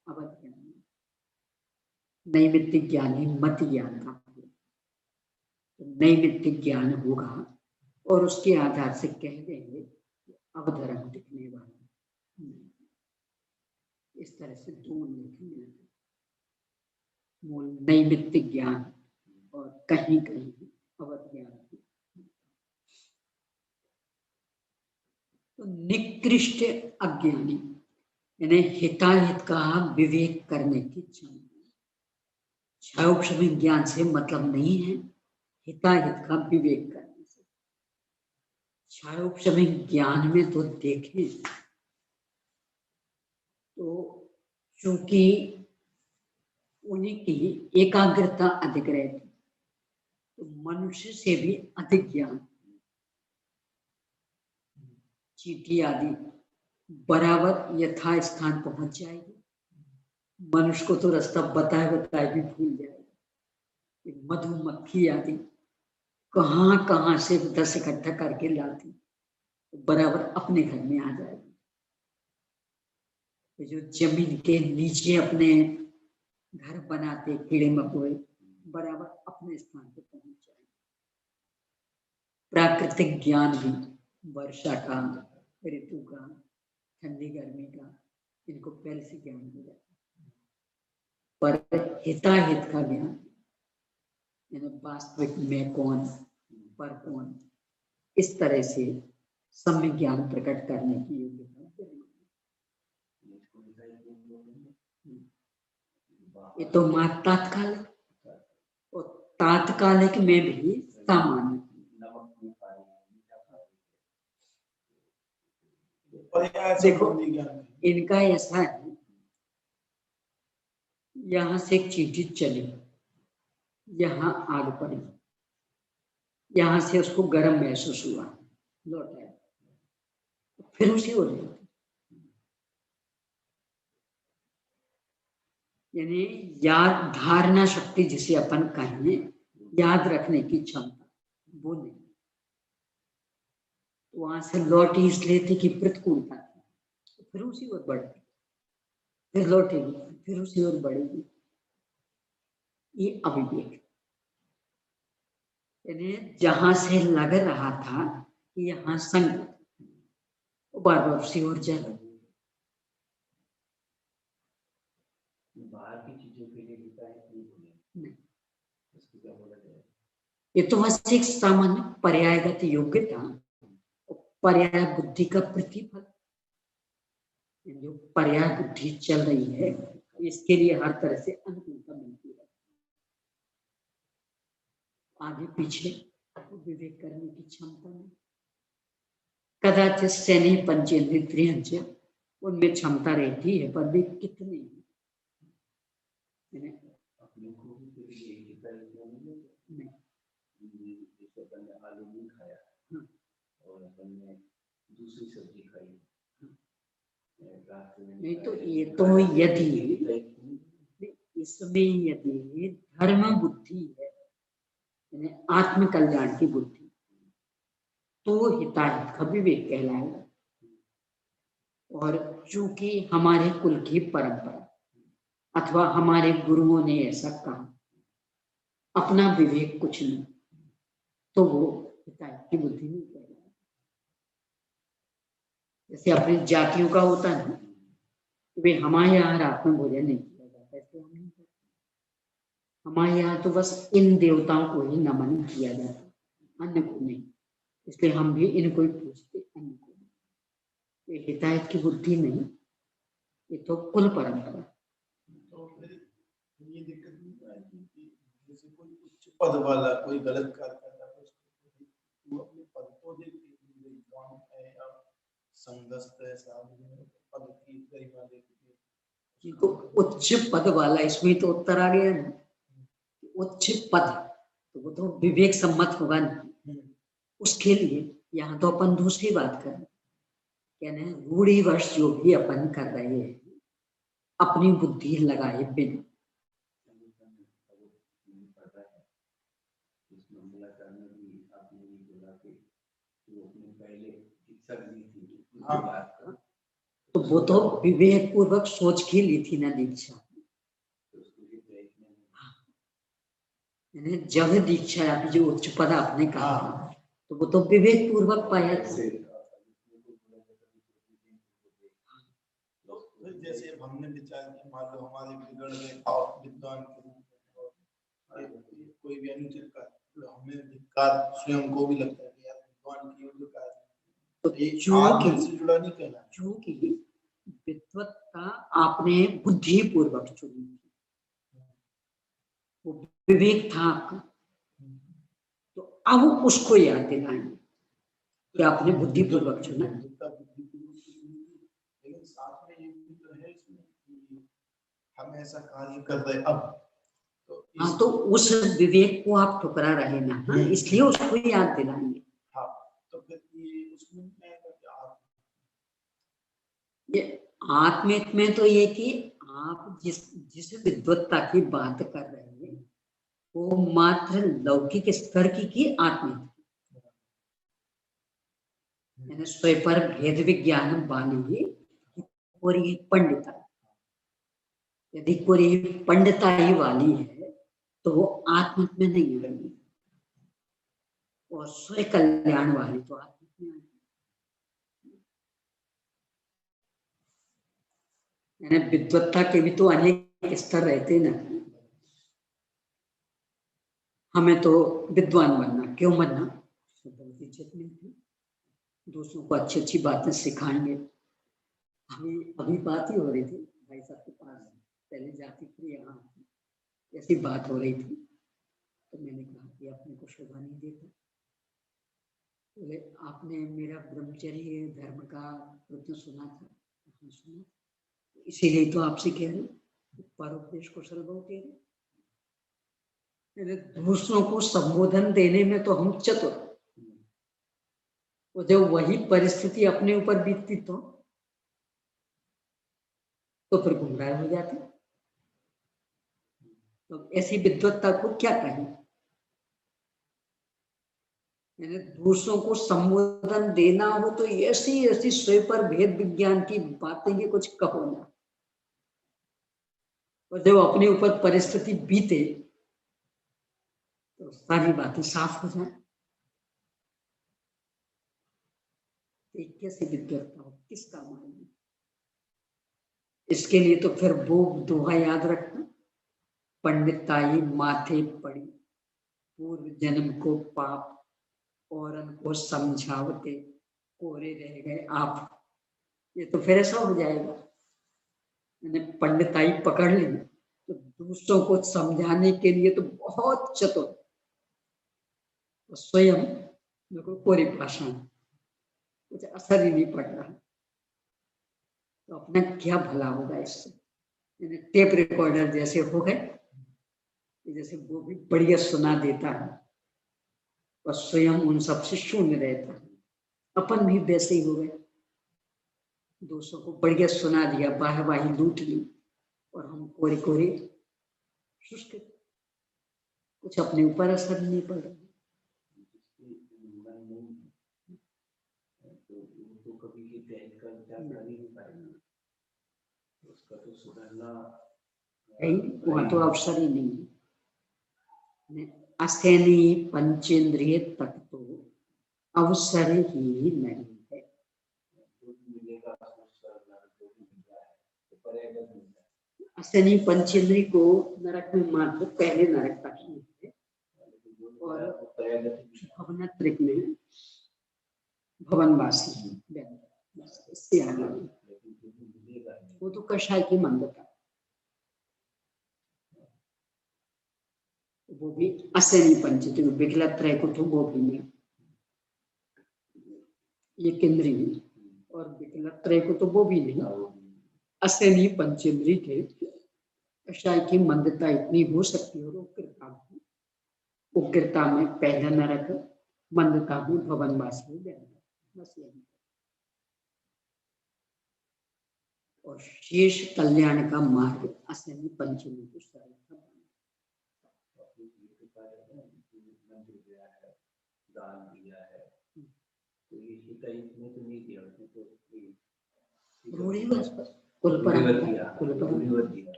अवध ज्ञान, नैमित्तिक ज्ञान ही मत ज्ञान का। तो नैमित्तिक ज्ञान होगा और उसके आधार से कह देंगे अवधर्म दिखने वाला। इस तरह से दो लिखेंगे, मूल नैमित्तिक ज्ञान और कहीं कहीं अवध ज्ञान। तो निकृष्ट अज्ञानी यानी हिताहित का विवेक करने की क्षमता। क्षयोक्षमिक ज्ञान से मतलब नहीं है हिताहित का विवेक करने से। क्षयोक्षमिक ज्ञान में तो देखें तो चूंकि उन्हीं की एकाग्रता अधिक रहती, तो मनुष्य से भी अधिक ज्ञान, चींटी आदि बराबर यथा स्थान पहुंच जाएगी। मनुष्य को तो रास्ता बताए बताए भी भूल जाएगा। मधुमक्खी आदि कहां कहां से दस इकट्ठा करके लाती, तो बराबर अपने घर में आ जाएगी। जो जमीन के नीचे अपने घर बनाते कीड़े मकोड़े, बराबर अपने स्थान पे पहुंच जाएंगे। प्राकृतिक ज्ञान भी वर्षा का, ऋतु का, ठंडी गर्मी का, इनको पहले से ज्ञान हो जाता है। पर हिताहित का ज्ञान यानी वास्तविक में कौन पर कौन, इस तरह से सम्यक ज्ञान प्रकट करने की योग्यता। ये तो मात्र तात्कालिक, और तात्कालिक में भी सामान्य। देखो इनका ऐसा है, यहां से एक चींटी चली, यहाँ आग पड़ी, यहां से उसको गर्म महसूस हुआ, लौट आया, फिर उसी हो जाती। यानी याद धारणा शक्ति जिसे अपन कहें, याद रखने की क्षमता, वो नहीं। वहां से लौट इसलिए थी कि प्रतिकूलता थी, तो फिर उसी ओर बढ़ती, फिर लौटेगी, फिर उसी ओर बढ़ेगी। ये अविवेक, यानी जहां से लग रहा था कि यहाँ संगत, वो बार बार उसी ओर जाए। बाहर की चीजों के लिए नहीं, ये तो बस एक सामान्य पर्यायगत योग्यता, पर्याय बुद्धि का प्रतिफल। जो पर्याय बुद्धि चल रही है, इसके लिए हर तरह से अनुकूलता मिलती है। आगे पीछे विवेक करने की क्षमता में कदाचित सैन्य पंचेंद्रिय उनमें क्षमता रहती है, पर वे कितने अपने को नहीं, आलू नहीं खाया और अपन ने दूसरी सब्जी खाई, नहीं तो ये तो यदि इसमें यदि धर्म बुद्धि है, आत्म कल्याण की बुद्धि, तो हिताहित का विवेक कहलाएगा। और चूंकि हमारे कुल की परंपरा अथवा हमारे गुरुओं ने ऐसा कहा, अपना विवेक कुछ नहीं, तो वो हिताहित की बुद्धि नहीं कहलाएगा। जैसे अपनी जातियों का होता है ना, वे हमारे यहाँ रात में भोजन नहीं किया जाता, इसलिए हम नहीं करते। हमारे यहाँ तो बस इन देवताओं को ही नमन किया जाता, अन्य को नहीं, इसलिए हम भी इनको ही पूछते, अन्य को नहीं। ये हिताहित की बुद्धि नहीं, ये तो कुल परंपरा। तो फिर ये दिक्कत नहीं आती कि जैसे कोई उच्च पद वाला कोई गलत कार्य करता है, वो अपने पद को देख के विद्वान है या संगस्त है, साधु पद की गरिमा देखती है। तो उच्च पद वाला, इसमें तो उत्तर आ गया ना, उच्च पद तो वो तो विवेक सम्मत होगा नहीं। उसके लिए यहाँ तो अपन दूसरी बात करें, कहने रूढ़िवश जो भी अपन कर रहे हैं, अपनी बुद्धि लगाए बिना, तो वो तो विवेक पूर्वक सोच के ली थी ना दीक्षा। जब दीक्षा अभी जो उच्च पद आपने कहा तो वो तो विवेक पूर्वक पाया था। जैसे हमने विचार किया, मान लो हमारे बिगड़ गए और विद्वान के रूप में कोई भी अनुचित कार्य, हमें धिक्कार स्वयं को भी लगता है कि यार विद्वान की जो कार्य तो चूंकि विद्वत्ता आपने बुद्धि पूर्वक चुनी, वो विवेक था आपका, तो अब उसको याद दिलाएंगे कि आपने बुद्धि पूर्वक चुना। लेकिन साथ में ये भी तो है इसमें कि हम ऐसा कार्य कर रहे अब, हाँ, तो उस विवेक को आप ठुकरा रहे ना, हाँ, इसलिए उसको याद दिलाएंगे। हाँ, तो फिर ये उसमें ये आत्मिक में तो ये कि आप जिस विद्वत्ता की बात कर रहे हैं वो मात्र लौकिक स्तर की आत्मिक, यानी स्वयं पर भेद विज्ञान वाली पूरी पंडिता, यदि पूरी पंडिताई वाली है तो वो आत्मिक में नहीं रहेगी, और स्वयं कल्याण वाली तो आत्मिक में आएगी। यानी विद्वत्ता के भी तो अनेक स्तर रहते ना। हमें तो विद्वान बनना, क्यों बनना, बहुत इज्जत मिलती, दूसरों को अच्छी अच्छी बातें सिखाएंगे। अभी बात ही हो रही थी भाई साहब के पास, पहले जाती थी यहाँ, ऐसी बात हो रही थी, तो मैंने कहा कि अपने को शोभा नहीं देता, बोले आपने मेरा ब्रह्मचर्य धर्म का प्रश्न सुना था, सुना, इसीलिए तो आपसे कह रहे परोपदेश कुशल बहु कह रहे, दूसरों को संबोधन देने में तो हम चतुर, और जब वही परिस्थिति अपने ऊपर बीतती तो फिर गुमराह हो जाते। तो ऐसी विद्वत्ता को क्या कहें, दूसरों को संबोधन देना हो तो ऐसी ऐसी स्वयं पर भेद विज्ञान की बातें ये कुछ कहो ना, और जब अपने ऊपर परिस्थिति बीते तो सारी बातें साफ हो जाए। कैसी विद्वत्ता हो, किसका मायने, इसके लिए तो फिर वो दोहा याद रखना, पंडिताई माथे पड़ी पूर्व जन्म को पाप, औरन को समझावते कोरे रह गए आप। ये तो फिर ऐसा हो जाएगा, मैंने पंडिताई पकड़ ली तो दूसरों को समझाने के लिए तो बहुत चतुर, तो स्वयं बिल्कुल कोरी भाषा, कुछ असर ही नहीं पड़ रहा, तो अपना क्या भला होगा इससे। टेप रिकॉर्डर जैसे हो गए, जैसे वो भी बढ़िया सुना देता है और स्वयं उन सबसे शून्य रहता है, अपन भी वैसे ही हो गए, दूसरों को बढ़िया सुना दिया, वाहवाही लूट ली, और हम कोरे कोरे शुष्क, कुछ अपने ऊपर असर नहीं पड़ रहा। वहां तो अवसर ही नहीं, असैनी पंचेंद्रिय तक तो अवसर ही नहीं है। असैनी पंचेंद्रिय को नरक में मात्र पहले नरक तक ही है, और भवनत्रिक में भवनवासी, इससे आगे वो तो कषाय की मंदता, वो भी असैनी पंचेंद्रिय, विकलत्रय को तो वो भी नहीं, ये केंद्रीय और विकलत्रय को तो वो भी नहीं, असैनी पंचेंद्रिय के कषाय की मंदता इतनी हो सकती है, और उग्रता में पहला नरक, मंदता में भवनवासी, बस यही, और शेष कल्याण का मार्ग असैनी पंचमी को सरल रूढ़िवत कुल परंपरा कुल परंपरा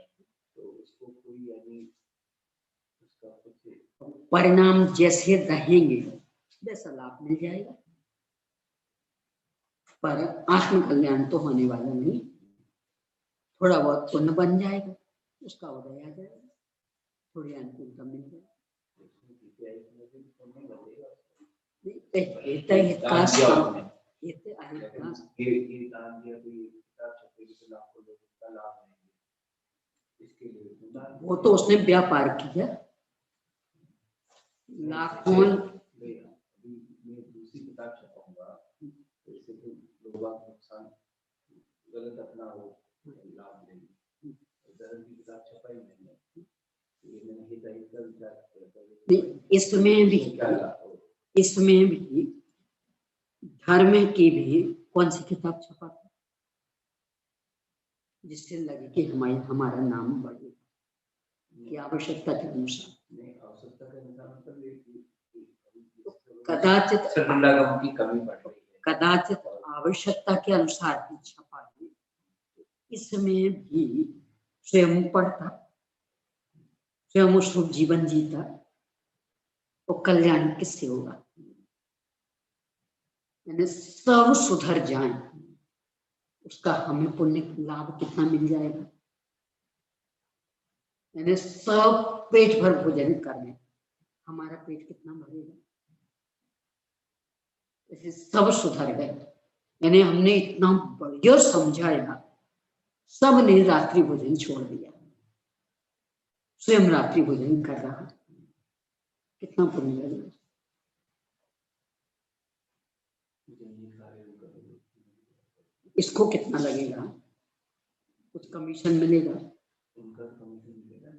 तो उसको कोई यानी उसका कुछ परिणाम जैसे रहेंगे वैसा लाभ मिल जाएगा, पर आत्म कल्याण तो होने वाला नहीं। थोड़ा बहुत पुण्य बन जाएगा, उसका उदय आ जाएगा, थोड़ी अनुकूलता मिल जाएगी। वो तो उसने व्यापार किया, लाखों दूसरी किताब छपाऊंगा नुकसान गलत अपना हो लाभ लेंगे, किताब छपाई इसमें भी धर्म की भी कौन सी किताब छपा था जिससे लगे कि हमारा नाम बढ़े की आवश्यकता के अनुसार। कदाचित आवश्यकता के अनुसार भी छपा है, इसमें भी स्वयं पढ़ता, स्वयं उस जीवन जीता तो कल्याण किससे होगा? यानी सब सुधर जाए, उसका हमें पुण्य लाभ कितना मिल जाएगा। यानी सब पेट भर भोजन करने, हमारा पेट कितना भरेगा? ऐसे सब सुधर गए। यानी हमने इतना बढ़िया समझाया, सब ने रात्रि भोजन छोड़ दिया, स्वयं रात्रि भोजन कर रहा, कितना पुण्य लगेगा। इसको कितना लगेगा? कुछ कमीशन मिलेगा?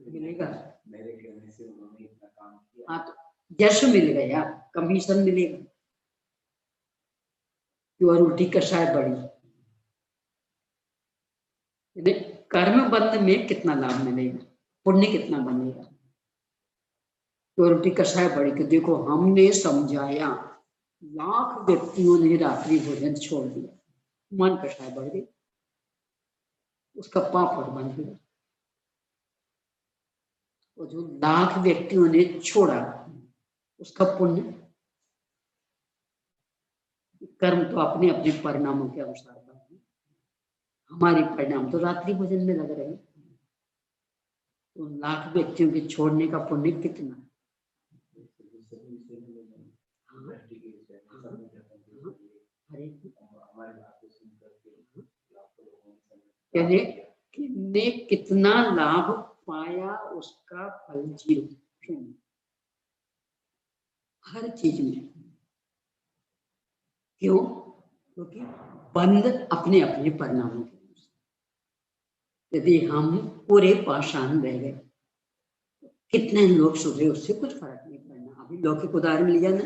मिलेगा। हाँ तो यश मिल गया, कमीशन मिलेगा। और उल्टी कषाय बड़ी, कर्म बंध में कितना लाभ मिलेगा, पुण्य कितना बनेगा। तो उल्टी कषाय बड़ी कि देखो हमने समझाया, लाख व्यक्तियों ने रात्रि भोजन छोड़ दिया, मन कषाय बढ़ गई, उसका पाप और बन गया। और जो लाख व्यक्तियों ने छोड़ा उसका पुण्य, कर्म तो अपने अपने परिणामों के अनुसार बने। हमारे परिणाम तो रात्रि भोजन में लग रहे हैं, तो लाख व्यक्तियों के छोड़ने का पुण्य कितना? ने कितना लाभ पाया, उसका फल 0। हर चीज में क्यों? क्योंकि बंद अपने अपने परिणामों के अनुसार। यदि हम पूरे पाषाण रह गए, कितने लोग सुधरे उससे कुछ फर्क नहीं पड़ना। अभी लौकिक उदाहरण लिया ना,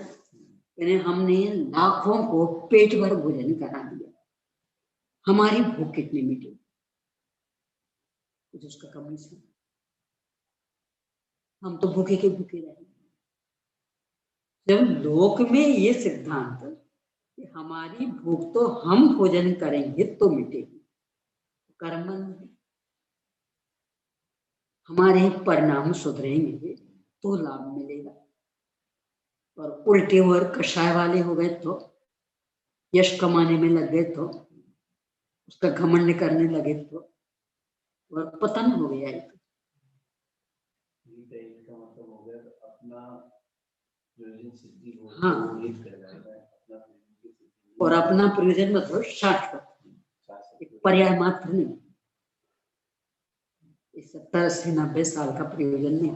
यानी हमने लाखों को पेट भर भोजन करा दिया, हमारी भूख कितनी मिटी, कुछ उसका कमीशन। हम तो भूखे के भूखे रहे। जब लोक में ये सिद्धांत कि हमारी भूख तो हम भोजन करेंगे तो मिटेगी, कर्म हमारे परिणाम सुधरेंगे तो लाभ मिलेगा। और उल्टे और कषाय वाले हो गए तो, यश कमाने में लग गए तो, उसका घमंड करने लगे तो, और पतन हो गया। हाँ, और अपना प्रयोजन मतलब शाश्वत, पर्याय मात्र नहीं। 70-80-90 साल का प्रयोजन नहीं।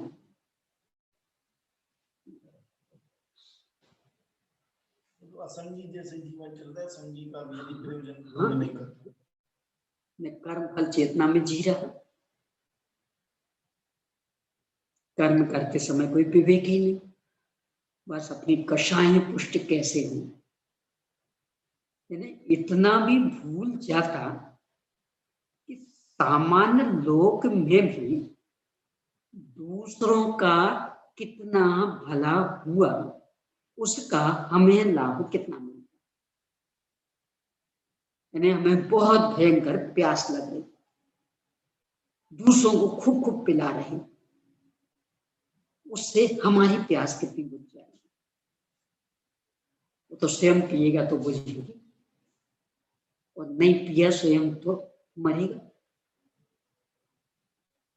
असंगी जैसे जीवन चल रहा है, संगी का भी प्रयोजन नहीं करता, कर्म फल चेतना में जी रहा। कर्म करते समय कोई विवेक ही नहीं, बस अपनी कषाय पुष्ट कैसे हो। इतना भी भूल जाता कि सामान्य लोक में भी दूसरों का कितना भला हुआ, उसका हमें लाभ कितना मिलता। यानी हमें बहुत भयंकर प्यास लग रही, दूसरों को खूब खूब पिला रहे, उससे हमारी प्यास कितनी बुझ जाएगी। वो तो स्वयं पिएगा तो बुझेगी, और नहीं पिया स्वयं तो मरेगा।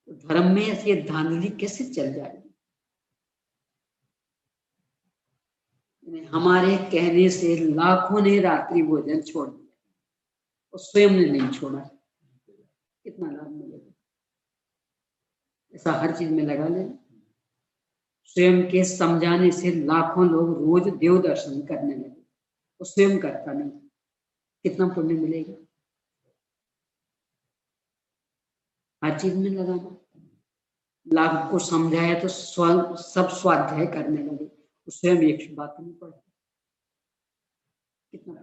तो धर्म में ऐसी धांधली कैसे चल जाएगी? हमारे कहने से लाखों ने रात्रि भोजन छोड़ दिया और स्वयं ने नहीं छोड़ा, कितना लाभ मिलेगा? ऐसा हर चीज में लगा लेना। स्वयं के समझाने से लाखों लोग रोज देव दर्शन करने लगे और स्वयं करता नहीं, कितना पुण्य मिलेगा? हर चीज में लगाना। लाभ को समझाया तो सब स्वाध्याय करने लगे, तो स्वयं एक बात नहीं पढ़े, कितना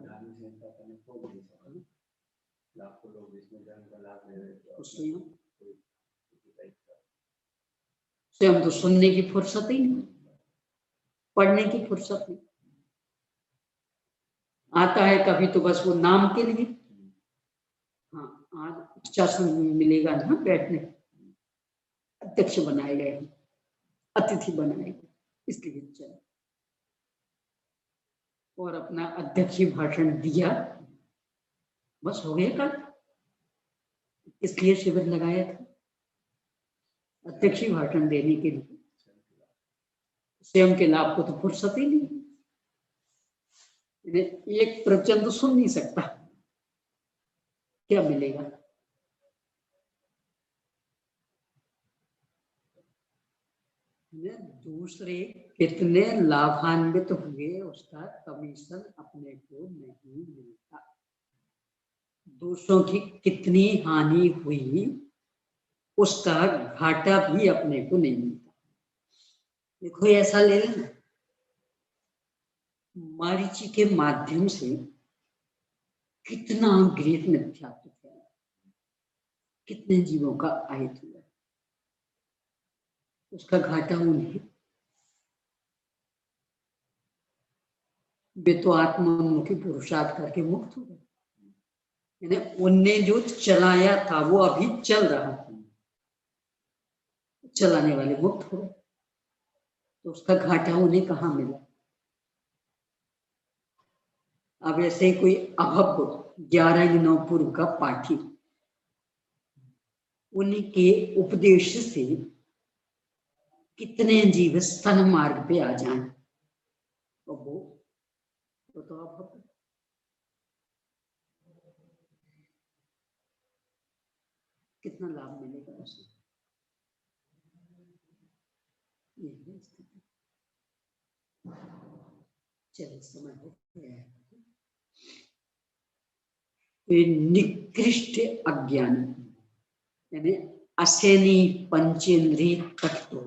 लाखों लोग इसमें धर्म का लाभ ले रहे हैं, स्वयं तो सुनने की फुर्सत ही नहीं, पढ़ने की फुर्सत नहीं। आता है कभी तो बस वो नाम के लिए, हाँ आज शासन में मिलेगा ना बैठने, अध्यक्ष बनाए गए, अतिथि बनाए गए, इसलिए चल, और अपना अध्यक्षीय भाषण दिया, बस हो गया कल। इसलिए शिविर लगाया था, अध्यक्षीय भाषण देने के लिए। स्वयं के लाभ को तो फुर्सत ही नहीं, एक प्रवचन तो सुन नहीं सकता, क्या मिलेगा? दूसरे कितने लाभान्वित हुए उसका कमीशन अपने को नहीं मिलता, दूसरों की कितनी हानि हुई उसका घाटा भी अपने को नहीं मिलता। देखो ऐसा ले लेना, मारीची के माध्यम से कितना ग्रेट मिथ्यात्व फैला, कितने जीवों का आहित हुआ, उसका घाटा उन्हें, वे तो आत्मोन्मुखी पुरुषार्थ करके मुक्त हो गए, यानी उनने जो चलाया था वो अभी चल रहा था, चलाने वाले मुक्त हो गए, तो उसका घाटा उन्हें कहाँ मिला? अब ऐसे कोई अभव 11 पूर्व का पाठी उनके उपदेश से कितने जीव स्तन मार्ग पे आ जाएं, तो वो तो अभव, कितना लाभ मिलेगा उसे? यही स्थिति। चलिए समय हो गया है। निकृष्ट अज्ञान यानी अशनी पंचेंद्रिय तक तो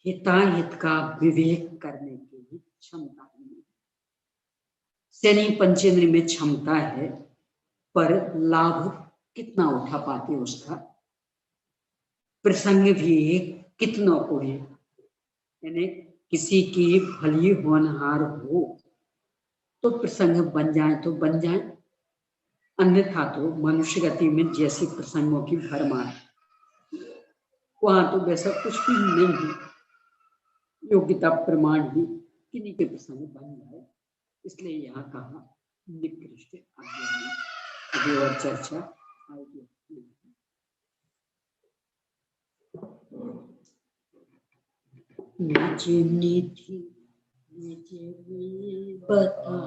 हिताहित का विवेक करने की क्षमता नहीं, शनि पंचेंद्रिय में क्षमता है, पर लाभ कितना उठा पाते उसका, प्रसंग भी कितना को है, यानी किसी की भली होनहार हो तो प्रसंग बन जाए तो बन जाए, अन्यथा तो मनुष्य गति में जैसे प्रसंगों की भरमार, वहां तो वैसा कुछ भी नहीं है, योग्यता प्रमाण ही किन्हीं के प्रसंग बन जाए, इसलिए यहाँ कहा निकृष्ट अज्ञानी। अभी और चर्चा आएगी। निजी निधि निजी बता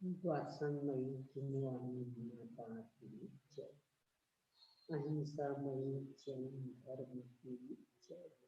वासनमयी जिनवानी माता की जय, अहिंसामयी जैन धर्म की जय।